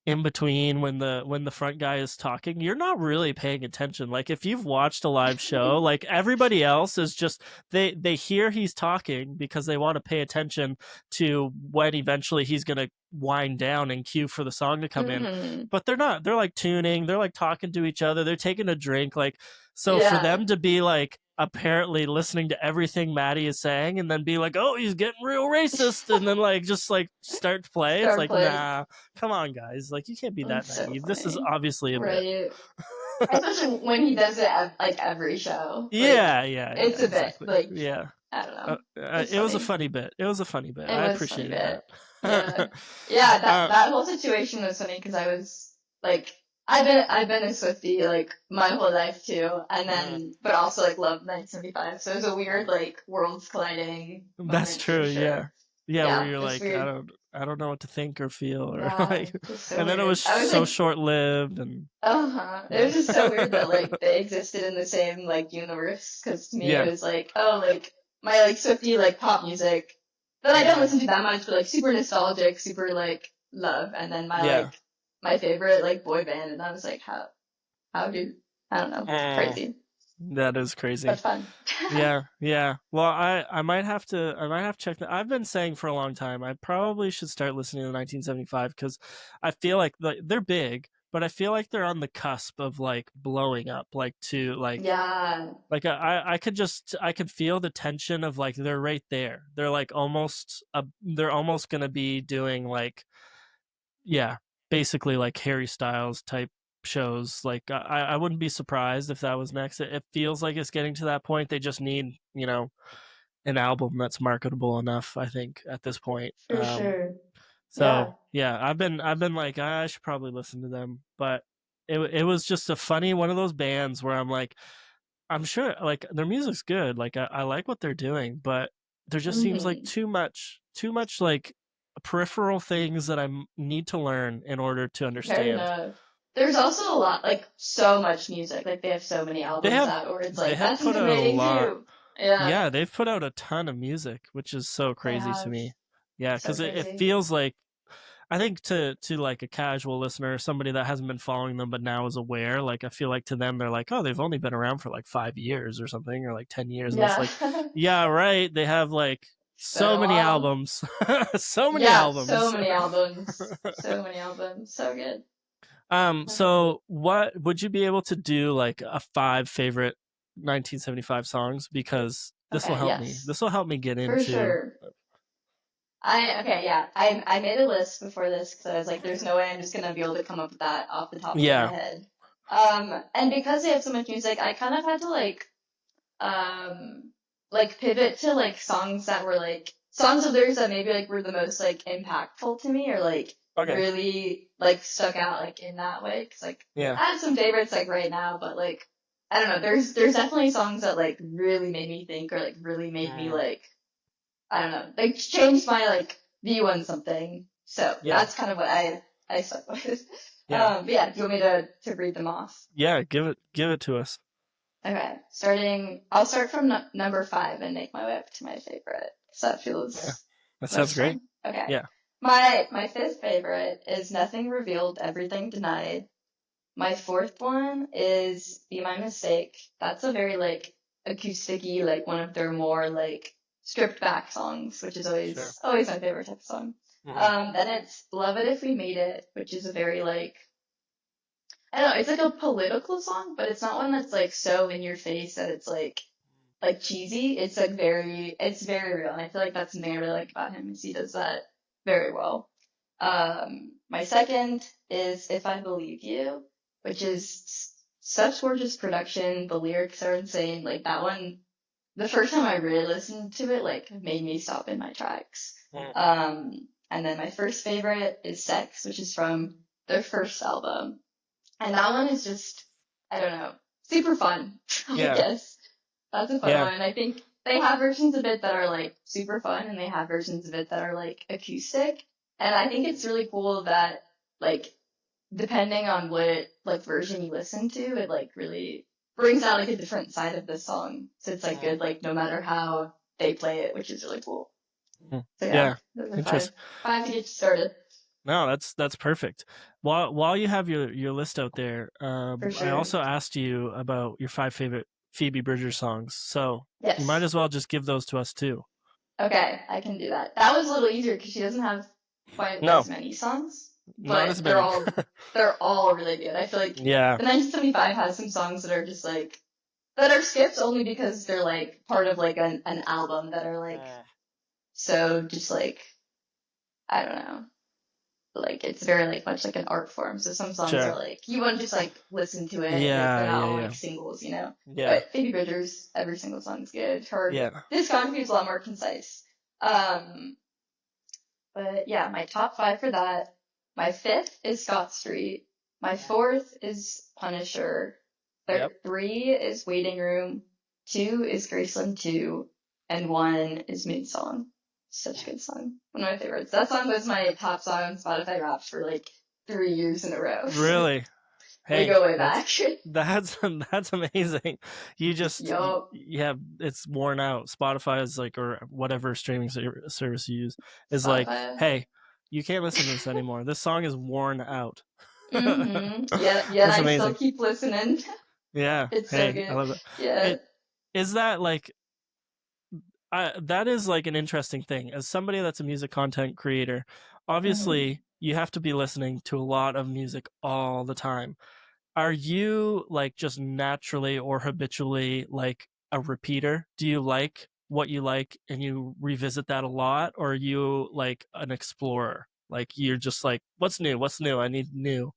in between when the front guy is talking, you're not really paying attention. Like if you've watched a live show, like everybody else is just they hear he's talking because they want to pay attention to when eventually he's going to wind down and cue for the song to come in. Hmm. But they're not. They're like tuning, they're like talking to each other, they're taking a drink like so for Yeah, them to be like apparently listening to everything Maddie is saying and then be like, "Oh, he's getting real racist," and then like just like start to play. It's start like, play. "Nah, come on, guys. Like, you can't be that It's so naive. This is funny, obviously a bit." right? Especially when he does it at like every show, like Yeah, it's a bit exactly. like Yeah. I don't know, it's It was a funny. funny bit. It was a funny bit. It I was funny appreciated bit. that. Yeah. Yeah, uh, that whole situation was funny because I was like I've been a Swiftie like my whole life too, and mm, then but also like loved 1975. So it was a weird like worlds colliding that's moment for true. sure. Yeah. Yeah, where Yeah, you're just like, weird. I don't know what to think or feel or Yeah, like just so and then it weird. was I was so like, short-lived and uh-huh. It yeah. was just so weird that like they existed in the same like universe. Because to me it Yeah. was like, oh, like my like Swiftie like pop music that I don't Mm, listen to that much, but like super nostalgic, super like love. And then my yeah. like my favorite like boy band, and I was like, how do I don't know, Mm, crazy that is crazy. but fun. Yeah, yeah. Well, I might have to check that. I've been saying for a long time I probably should start listening to 1975 because I feel like they're big, but I feel like they're on the cusp of like blowing up, like to Yeah, like I could just I could feel the tension of like they're right there. They're like almost they're almost gonna be doing like yeah, basically like Harry Styles type shows. Like I wouldn't be surprised if that was next. It feels like it's getting to that point. They just need, you know, an album that's marketable enough, I think, at this point. for sure. So Yeah. yeah, I've been like I should probably listen to them, but it was just a funny one of those bands where I'm like I'm sure like their music's good, like I like what they're doing, but there just seems like Hmm. too much like peripheral things that need to learn in order to Fair understand. enough. There's also a lot, like so much music. Like they have so many albums out, or it's They like have that's an put out a amazing lot. group. Yeah, Yeah, they've put out a ton of music, which is so they crazy to have. me. Yeah, So because it crazy. feels like I think to like a casual listener, somebody that hasn't been following them but now is aware, like I feel like to them they're like, oh, they've only been around for like 5 years or something, or like 10 years, and it's Yeah. like, yeah, right. They have like It's been so a many while. albums, so many Yeah, so albums. many albums. So many albums. So good. So what would you be able to do like a five favorite 1975 songs because this will Okay, help me. yes. This will help me get For into sure. I okay, yeah. I made a list before this because I was like, there's no way I'm just gonna be able to come up with that off the top of my yeah, head. And because they have so much music, I kind of had to um like pivot to like songs that were like songs of theirs that maybe like were the most like impactful to me or like okay, really like stuck out like in that way because like yeah, I have some favorites like right now but like I don't know there's definitely songs that like really made me think or like really made me mm, like I don't know like changed my like view on something so yeah, that's kind of what I stuck with yeah, but yeah do you want me to read them off. yeah. Give it to us. Okay, I'll start from number five and make my way up to my favorite. So that Yeah, feels that sounds most great. fun. Okay, Yeah, my fifth favorite is Nothing Revealed, Everything Denied. My fourth one is Be My Mistake. That's a very like acousticy, like one of their more like stripped back songs, which is sure. always my favorite type of song. Hmm. Then it's Love It If We Made It, which is a very like I don't know, it's like a political song, but it's not one that's like so in your face that it's like cheesy. It's like it's very real, and I feel like that's something I really like about him is he does that very well. My second is If I Believe You, which is such gorgeous production. The lyrics are insane. Like that one, the first time I really listened to it, like made me stop in my tracks. Mm. And then my first favorite is Sex, which is from their first album. And that one is just, I don't know, super fun, I Yeah. guess. That's a fun Yeah. one. I think they have versions of it that are like super fun and they have versions of it that are like acoustic. And I think it's really cool that like depending on what like version you listen to, it like really brings out like a different side of the song. So it's like good like no matter how they play it, which is really cool. Mhm. So yeah, Yeah. those are five. Interesting. Five to get you started No, that's perfect. While you have your list out there, for I sure. also asked you about your 5 favorite Phoebe Bridgers songs. So you might Yes. as well just give those to us too. Okay, I can do that. That was a little easier because she doesn't have quite No, as many songs, not as but they're many. all really good. I feel like Yeah. the 1975 has some songs that are just like that are skipped only because they're like part of like an album that are like so just like I don't know. Like it's very like much like an art form. So some songs are Sure. like you want to just like listen to it. They're Yeah. not Yeah. all Yeah. like singles, you know. Yeah. But Phoebe Bridgers, every single song is good. Her Yeah. discography is a lot more concise. Um, but yeah, my top five for that. My fifth is Scott Street. My fourth is Punisher. Yep. Three is Waiting Room. Two is Graceland 2. And one is Moon Song. Such a good song. One of my favorites. That song was my top song on Spotify Wrapped for like 3 years in a row. Really. We Hey, go way that's back. that's that's amazing. You just Yup. yeah, it's worn out. Spotify is like, or whatever streaming service you use is like, Spotify. hey, you can't listen to this anymore. This song is worn out. Mm-hmm. Yet That's I still amazing. keep listening. Yeah. It's so Hey, I good. love it. Yeah. It is that like that is like an interesting thing. As somebody that's a music content creator, Mm-hmm. obviously you have to be listening to a lot of music all the time. Are you like just naturally or habitually like a repeater? Do you like what you like and you revisit that a lot? Or are you like an explorer? Like you're just like, what's new? What's new? I need new.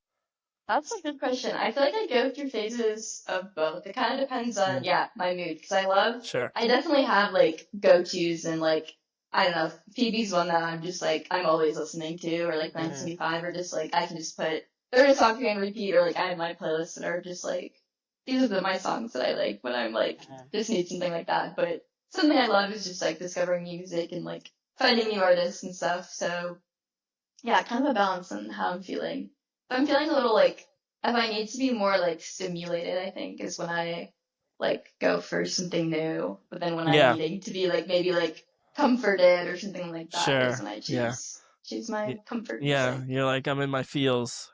That's a good question. I feel like I go through phases of both. It kind of depends on, Mm, yeah, my mood. Because sure. I definitely have like go-tos and like, I don't know, Phoebe's one that I'm just like, I'm always listening to, or like Mm-hmm. 975, or just like, I can just put, they're a song on repeat, or like I have my playlists that are just like, these are my songs that I like when I'm like, just need something like that. But something I love is just like discovering music and like finding new artists and stuff. So yeah, kind of a balance on how I'm feeling. If I'm feeling a little like, if I need to be more like stimulated, I think is when I like go for something new. But then when I'm Yeah, needing to be like maybe like comforted or something like that is sure. when I Yeah. choose my comfort Yeah, music. you're like, I'm in my feels.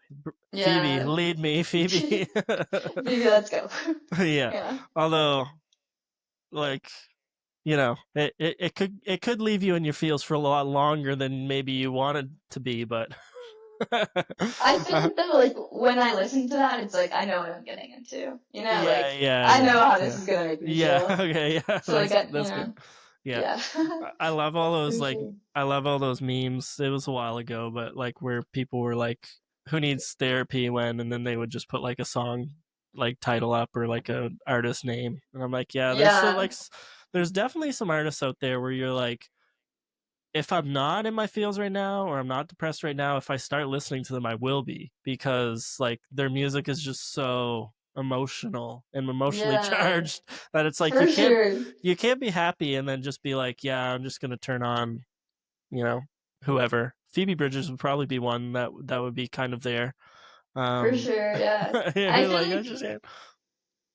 Phoebe, Yeah. lead me, Phoebe. Maybe let's go. Yeah. Yeah. Although, like, it could leave you in your feels for a lot longer than maybe you wanted to be, but I feel like though, like when I listen to that, it's like I know what I'm getting into. You know, yeah, like yeah, I know yeah, how this yeah, is gonna make me yeah. feel. Okay, yeah, So like you that's good. know, Yeah, yeah, I love all those for like sure. I love all those memes. It was a while ago, but like where people were like, "Who needs therapy when?" and then they would just put like a song like title up or like a artist name, and I'm like, yeah, Yeah, there's definitely some artists out there where you're like, if I'm not in my feels right now or I'm not depressed right now, if I start listening to them, I will be because like their music is just so emotional and emotionally yeah, charged that it's like for sure, you can't be happy and then just be like, yeah, I'm just gonna turn on, you know, whoever. Phoebe Bridgers would probably be one that would be kind of there. for Um, sure. Yeah, I you're feel like, I like just can't.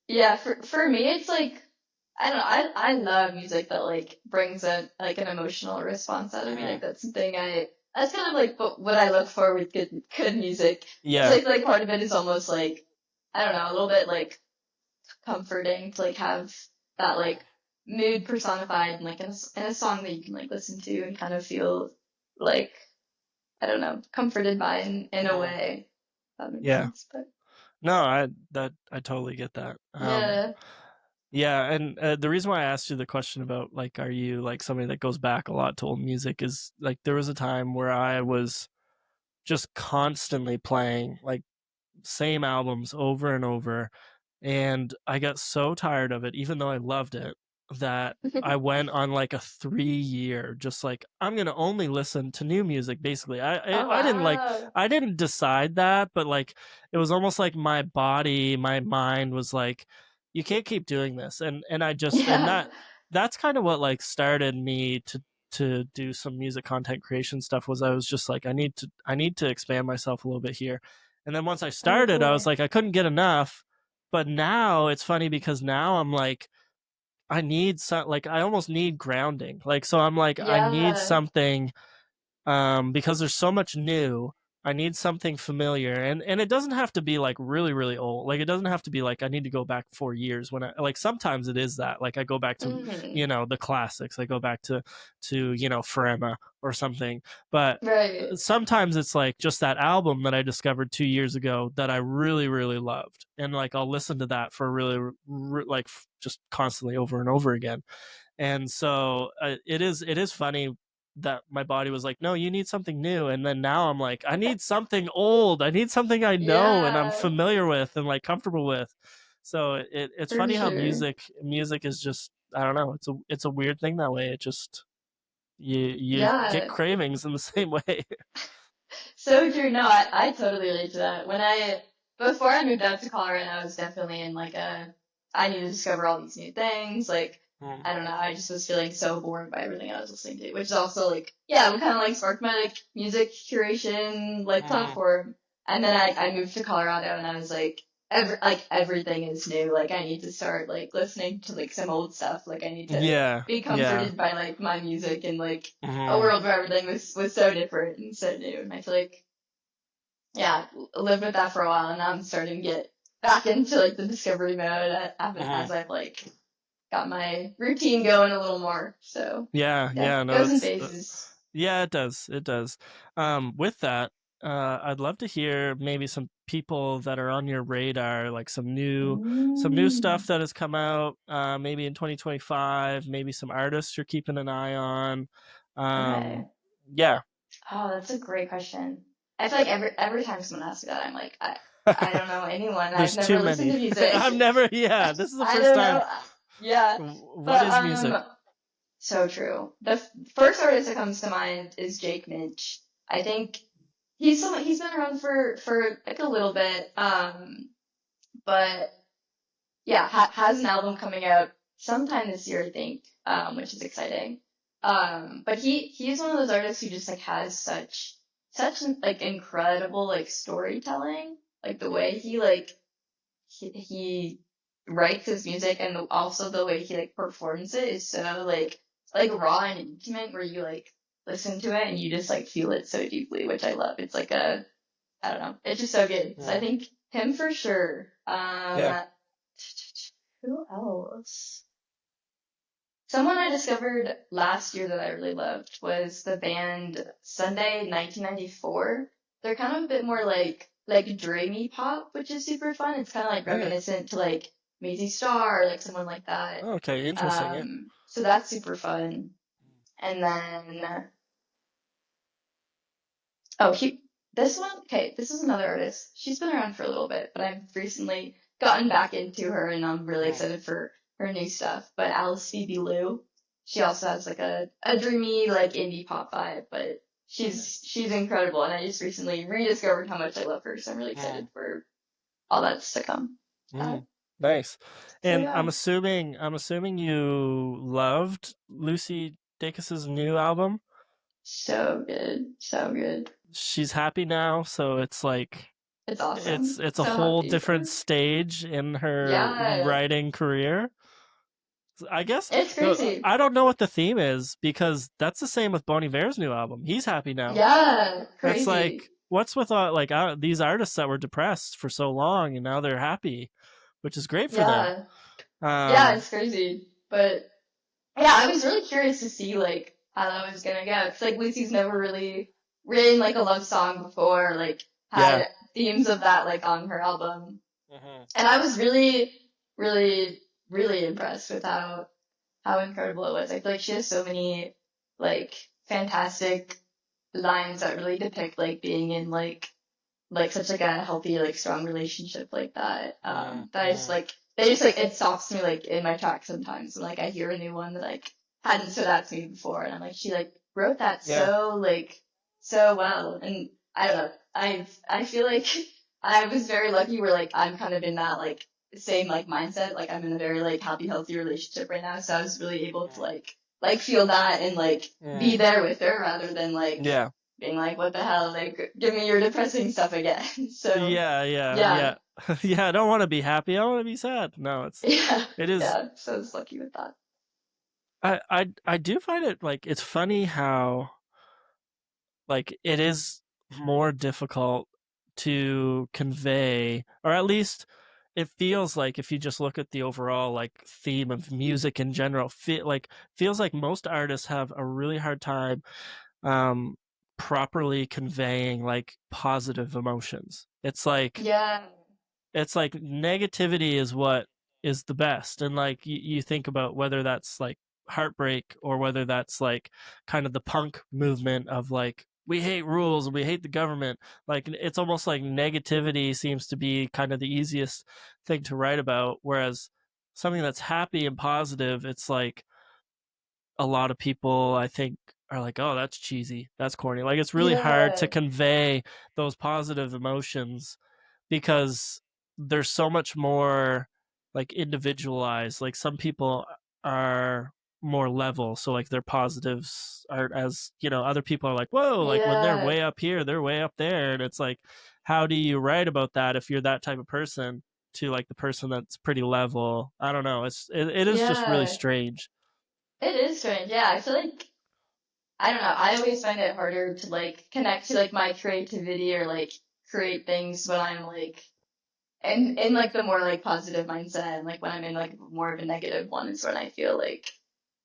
yeah, for me, it's like I don't know. I love music that like brings a like an emotional response out of me. Like that's something that's kind of like what I look for with good music. So Yeah, I feel like part of it is almost like I don't know, a little bit like comforting to like have that like mood personified in like in a song that you can like listen to and kind of feel like I don't know comforted by in a way. That makes yeah. sense, but No, I totally get that. yeah, Yeah, and the reason why I asked you the question about like, are you like somebody that goes back a lot to old music is like there was a time where I was just constantly playing like same albums over and over, and I got so tired of it, even though I loved it. that I went on like a 3 year, just like I'm gonna only listen to new music. Basically, Oh I didn't like wow. I didn't decide that, but like it was almost like my body, my mind was like, you can't keep doing this, and I just and Yeah. that's kind of what like started me to do some music content creation stuff. Was I was just like I need to expand myself a little bit here, and then once I Oh started, I was cool. like I couldn't get enough. But now it's funny because now I'm like I need some like I almost need grounding. Like so I'm like I need Yeah. something because there's so much new. I need something familiar, and it doesn't have to be like really really old. Like it doesn't have to be like I need to go back 4 years when I like sometimes it is that like I go back to Hmm. the classics. I go back to Forever or something. But Right. sometimes it's like just that album that I discovered 2 years ago that I really really loved, and like I'll listen to that for really like just constantly over and over again. And so it is funny that my body was like, no, you need something new, and then now I'm like, I need something old. I need something I know and I'm Yeah, familiar with and like comfortable with. So it's for funny how sure. music is just I don't know. It's a weird thing that way. It just you get Yeah. cravings in the same way. So true. No, I totally relate to that. Before I moved out to Colorado, I was definitely in like I need to discover all these new things. Like, Mm, I don't know, I just was feeling so bored by everything I was listening to, which is also like, yeah, kind of like sparked my like music curation like mm. platform. And then I moved to Colorado and I was like, everything is new. Like, I need to start like listening to like some old stuff. Like, I need to Yeah, be yeah. comforted by like my music and like a Hmm. world where everything was so different and so new. And I feel like, yeah, lived with that for a while, and now I'm starting to get back into like the discovery mode Hmm. as I've like got my routine going a little more. So Yeah, yeah, yeah. No, goes in it's phases. yeah, it does. It does. With that, I'd love to hear maybe some people that are on your radar, like some new Mm, stuff that has come out, maybe in 2025, maybe some artists you're keeping an eye on. Um, okay. yeah. Oh, that's a great question. I feel like every time someone asks me that, I'm like, I don't know anyone. I've There's never too listened many. to I've music. never, yeah, this is the I first don't time. know. Yeah, What but is music? so true. The first artist that comes to mind is Jake Minch. I think he's been around for like a little bit, but yeah, has an album coming out sometime this year, I think, which is exciting. But he's one of those artists who just like has such like incredible like storytelling, like the way he writes his music and also the way he like performs it is so like raw and intimate where you like listen to it and you just like feel it so deeply, which I love. It's like a I don't know, it's just so good. So I Mm, think him for sure. yeah. Who else? Someone I discovered last year that I really loved was the band Sunday 1994. They're kind of a bit more like dreamy pop, which is super fun. It's kind of like Okay. reminiscent to like Maisie Starr, like someone like that. Okay. Interesting. Yeah. So that's super fun. And then oh, this one, okay, this is another artist. She's been around for a little bit, but I've recently gotten back into her and I'm really Mm, excited for her new stuff. But Alice Phoebe Lou, she also has like a dreamy, like indie pop vibe, but she's incredible and I just recently rediscovered how much I love her, so I'm really mm, excited for all that's to come. Uh, mm. Nice. so And yeah. I'm assuming you loved Lucy Dacus's new album. So good. So good. She's happy now, so it's like It's awesome. it's a So whole happy for different her. stage in her Yeah. writing career. I guess It's crazy. I don't know what the theme is because that's the same with Bon Iver's new album. He's happy now. Yeah. It's like Crazy. what's with like these artists that were depressed for so long and now they're happy, which is great for them. Yeah. Yeah, Um, it's crazy. But yeah, I was really curious to see like how that was gonna go. Cause like Lucy's never really written like a love song before, like yeah. had themes of that like on her album. Hmm. And I was really, really, really impressed with how incredible it was. I feel like she has so many like fantastic lines that really depict like being in like like such like a healthy, like strong relationship like that. That I just Mm-hmm. like they just like it stops me like in my tracks sometimes when like I hear a new one that like hadn't stood out to me before, and I'm like, she like wrote that Yeah. so like so well, and I don't know, I feel like I was very lucky where like I'm kind of in that like same like mindset, like I'm in a very like happy, healthy relationship right now, so I was really able to like feel that and like be Mm. there with her rather than like Yeah. being like, what the hell, like give me your depressing stuff again. So Yeah, yeah, yeah, yeah. Yeah, I don't want to be happy. I want to be sad. No, yeah, it is yeah. So I was lucky with that. I do find it like it's funny how like it is more difficult to convey, or at least it feels like if you just look at the overall like theme of music in general, feels like most artists have a really hard time um properly conveying like positive emotions. Yeah, It's like negativity is what is the best, and like you think about whether that's like heartbreak or whether that's like kind of the punk movement of like we hate rules and we hate the government. Like it's almost like negativity seems to be kind of the easiest thing to write about, whereas something that's happy and positive, it's like a lot of people I think are like, oh, that's cheesy, that's corny. Like it's really hard to yeah, convey those positive emotions because there's so much more like individualized. Like some people are more level, so like their positives are, as you know, other people are like, whoa, like when they're yeah, way up here they're way up there, and it's like, how do you write about that if you're that type of person to like the person that's pretty level? I don't know, it is just really yeah. strange. It is strange. Yeah, I feel like I don't know. I always find it harder to like connect to like my creativity or like create things when I'm like in like the more like positive mindset, and like when I'm in like more of a negative one is when I feel like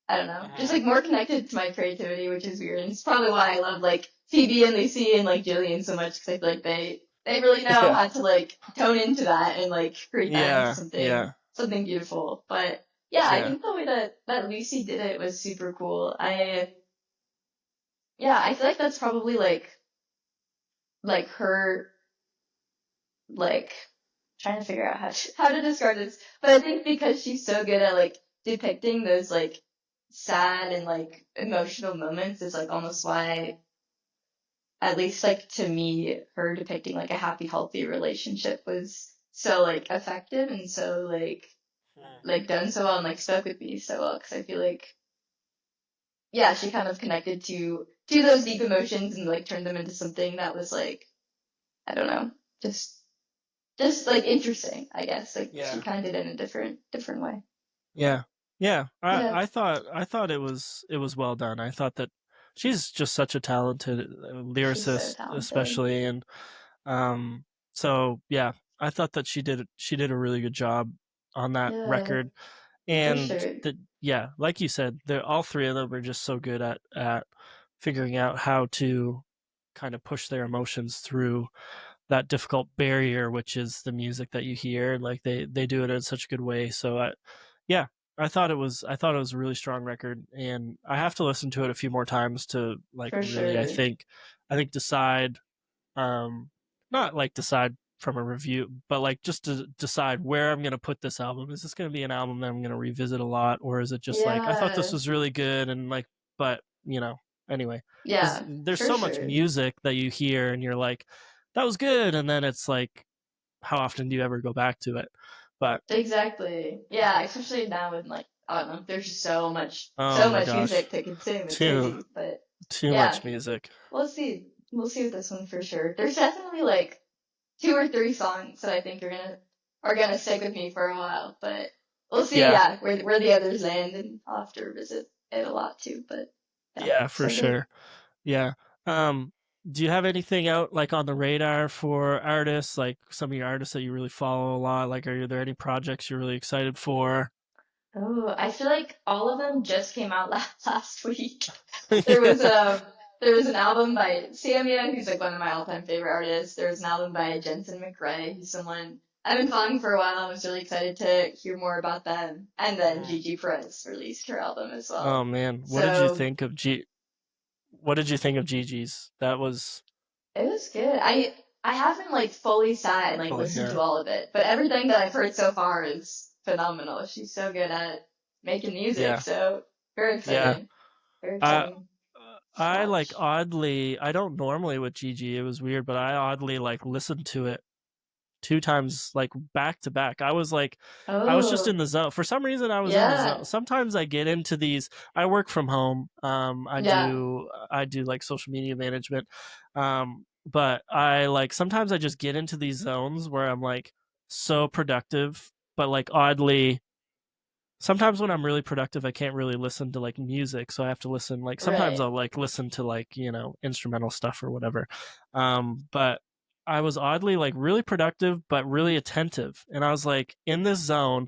I don't know, just Mhm. like more connected to my creativity, which is weird. And it's probably why I love like Phoebe and Lucy and like Julian so much because I feel like they really know Yeah, how to like tone into that and like create that into yeah, something yeah, something beautiful. But yeah, I yeah. think the way that Lucy did it was super cool. I feel like that's probably like her like trying to figure out how to describe this. But I think because she's so good at like depicting those like sad and like emotional moments is like almost why, at least like to me, her depicting like a happy, healthy relationship was so like effective and so like done so well and like stuck with me so well because I feel like yeah, she kind of connected to those deep emotions and like turned them into something that was like I don't know, just just like interesting, I guess. Like she Yeah. kind of did it in a different way. Yeah. Yeah. Yeah, I thought it was well done. I thought that she's just such a talented she's so lyricist, talented. especially, and um so yeah, I thought that she did a really good job on that Yeah, record. for And sure. the yeah, like you said, they're all three of them are just so good at figuring out how to kind of push their emotions through that difficult barrier, which is the music that you hear. Like they do it in such a good way. So yeah, I thought it was a really strong record, and I have to listen to it a few more times to like For really sure. I think decide not like decide from a review, but like just to decide where I'm gonna put this album. Is this gonna be an album that I'm gonna revisit a lot, or is it just like I thought this Yeah, was really good and like, but you know, anyway, because yeah, there's for so much sure. music that you hear and you're like, that was good, and then it's like, how often do you ever go back to it? But Exactly. Yeah, especially now with like I don't know, there's oh so my much gosh, music to consume. It's too crazy, but too yeah, much music. we'll see. We'll see with this one for sure. There's definitely like two or three songs that I think are gonna stick with me for a while, but we'll see. Yeah, Yeah, where the others land, and I'll have to revisit it a lot too. But yeah, yeah, for so good. sure. Yeah. Um, do you have anything out like on the radar for artists, like some of your artists that you really follow a lot? Like, are there any projects you're really excited for? Oh, I feel like all of them just came out last week. There Yeah. was a there was an album by Samia, who's like one of my all-time favorite artists. There was an album by Jensen McRae, who's someone I've been following for a while. I was really excited to hear more about them. And then Mm. Gigi Perez released her album as Oh well. man, So What did you think of Gigi's? That was it was good. I haven't like fully sat and like Fully, listened yeah, to all of it, but everything that I've heard so far is phenomenal. She's so good at making music, yeah, so very yeah. exciting. Very I exciting to I like watch. oddly, I don't normally with Gigi. It was weird, but I oddly like listened to it two times like back to back. I was just Oh, in the zone. For some reason I was in the zone. yeah, Sometimes I get into these. I work from home. yeah, I do like social media management. But I like sometimes I just get into these zones where I'm like so productive, but like oddly sometimes when I'm really productive I can't really listen to like music, so I have to listen like sometimes right. I'll like listen to like, instrumental stuff or whatever. But I was oddly like really productive but really attentive, and I was like in this zone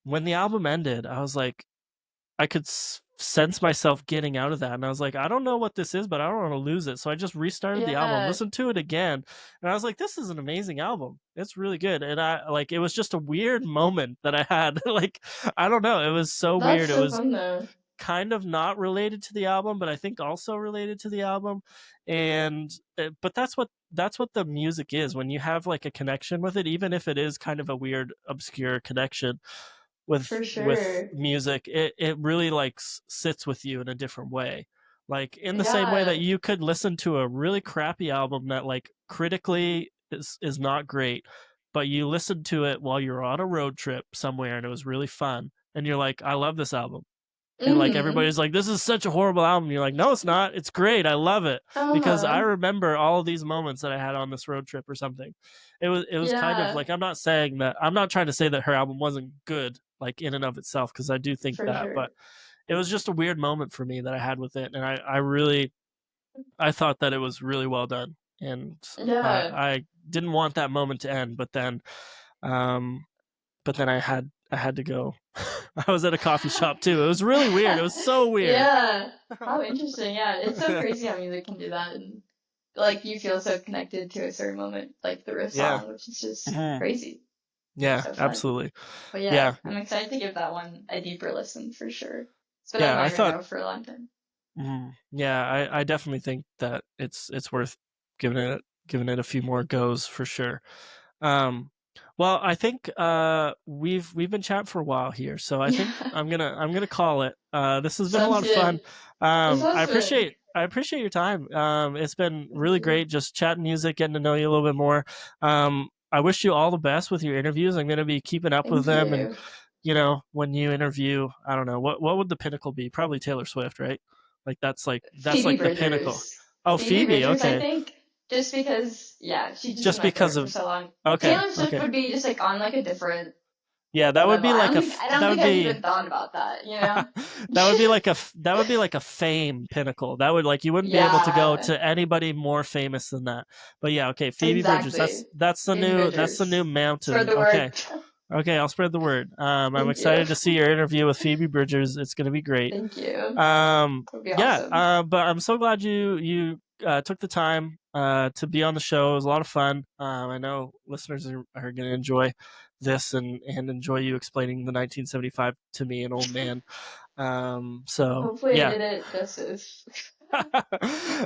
when the album ended. I was like I could sense myself getting out of that, and I was like, I don't know what this is, but I don't want to lose it. So I just restarted the album, Yeah, listened to it again, and I was like, this is an amazing album. It's really good. And I like it was just a weird moment that I had. Like I don't know, it was so that's weird. It so was fun though. kind of not related to the album, but I think also related to the album. And but that's what the music is when you have like a connection with it, even if it is kind of a weird obscure connection For with sure. music. It really like sits with you in a different way, like in the same way that Yeah, you could listen to a really crappy album that like critically is not great, but you listened to it while you're on a road trip somewhere and it was really fun, and you're like, I love this album. And like mm-hmm. everybody's like, this is such a horrible album. You're like, no, it's not. It's great. I love it because I Uh-huh. remember all of these moments that I had on this road trip or something. It was kind of Yeah, like, I'm not trying to say that her album wasn't good like in and of itself, because I do think for that, sure. but it was just a weird moment for me that I had with it, and I really I thought that it was really well done, and Yeah. I didn't want that moment to end, um but then I had to go. I was at a coffee shop too. It was really weird. It was so weird. Yeah. How interesting. Yeah, it's so crazy how music can do that, and like you feel so connected to a certain moment, like the riff Yeah. song, which is just Mhm. crazy. Yeah, So fun. absolutely. But yeah, Yeah. I'm excited to give that one a deeper listen for sure. It's been on Yeah, I my thought radar for a long time. yeah, I definitely think that it's worth giving it a few more goes for sure. Um, well, I think we've been chatting for a while here, so I think Yeah, I'm gonna call it. This has been a sounds lot of fun. good. This I has been. appreciate I appreciate your time. It's been Thank really you. great just chatting music, getting to know you a little bit more. I wish you all the best with your interviews. I'm gonna be keeping up with Thank them, and you. when you interview, I don't know what would the pinnacle be? Probably Taylor Swift, right? Like that's Phoebe like the pinnacle. Bridgers. Oh, Phoebe Phoebe. Bridgers, I Okay, think, just because, yeah, she's just been just my because favorite for of so long. okay, Taylor Swift okay. would be just like on like a different Yeah, that would level. be like I don't that think would I've be even thought about that, you know? that would be like a fame pinnacle. That would like you wouldn't be able to go Yeah, to anybody more famous than that. But yeah, okay, Phoebe Bridgers. That's exactly. Phoebe that's the new Bridgers. Spread mountain. the word. Okay. Okay, I'll spread the word. I'm Thank you. excited to see your interview with Phoebe Bridgers. It's going to be great. Thank you. It'll be Yeah, awesome. but I'm so glad you took the time to be on the show. It was a lot of fun. I know listeners are going to enjoy this and enjoy you explaining the 1975 to me, an old man. So Hopefully I yeah. did it justice. Oh,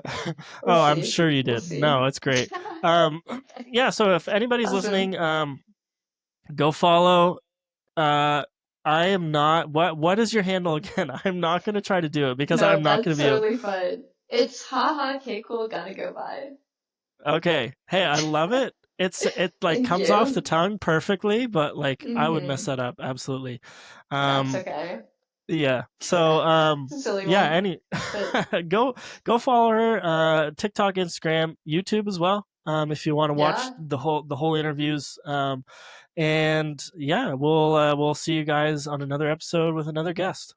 We'll I'm see. sure you We'll did. see. No, it's great. Um, yeah. So if anybody's Awesome. listening, go follow. Uh, I am not. What is your handle again? I'm not going to try to do it because No, I'm not going that's to be able. totally fine. It's haha, okay, cool, gotta go by. Okay. Hey, I love it. It like Thank comes off the you. tongue perfectly, but like I would mess Mm-hmm. that up absolutely. That's Um, okay. yeah. So It's a silly yeah. one, Any but go go follow her. TikTok, Instagram, YouTube as well. If you want to watch yeah. the whole interviews. And yeah, we'll see you guys on another episode with another guest.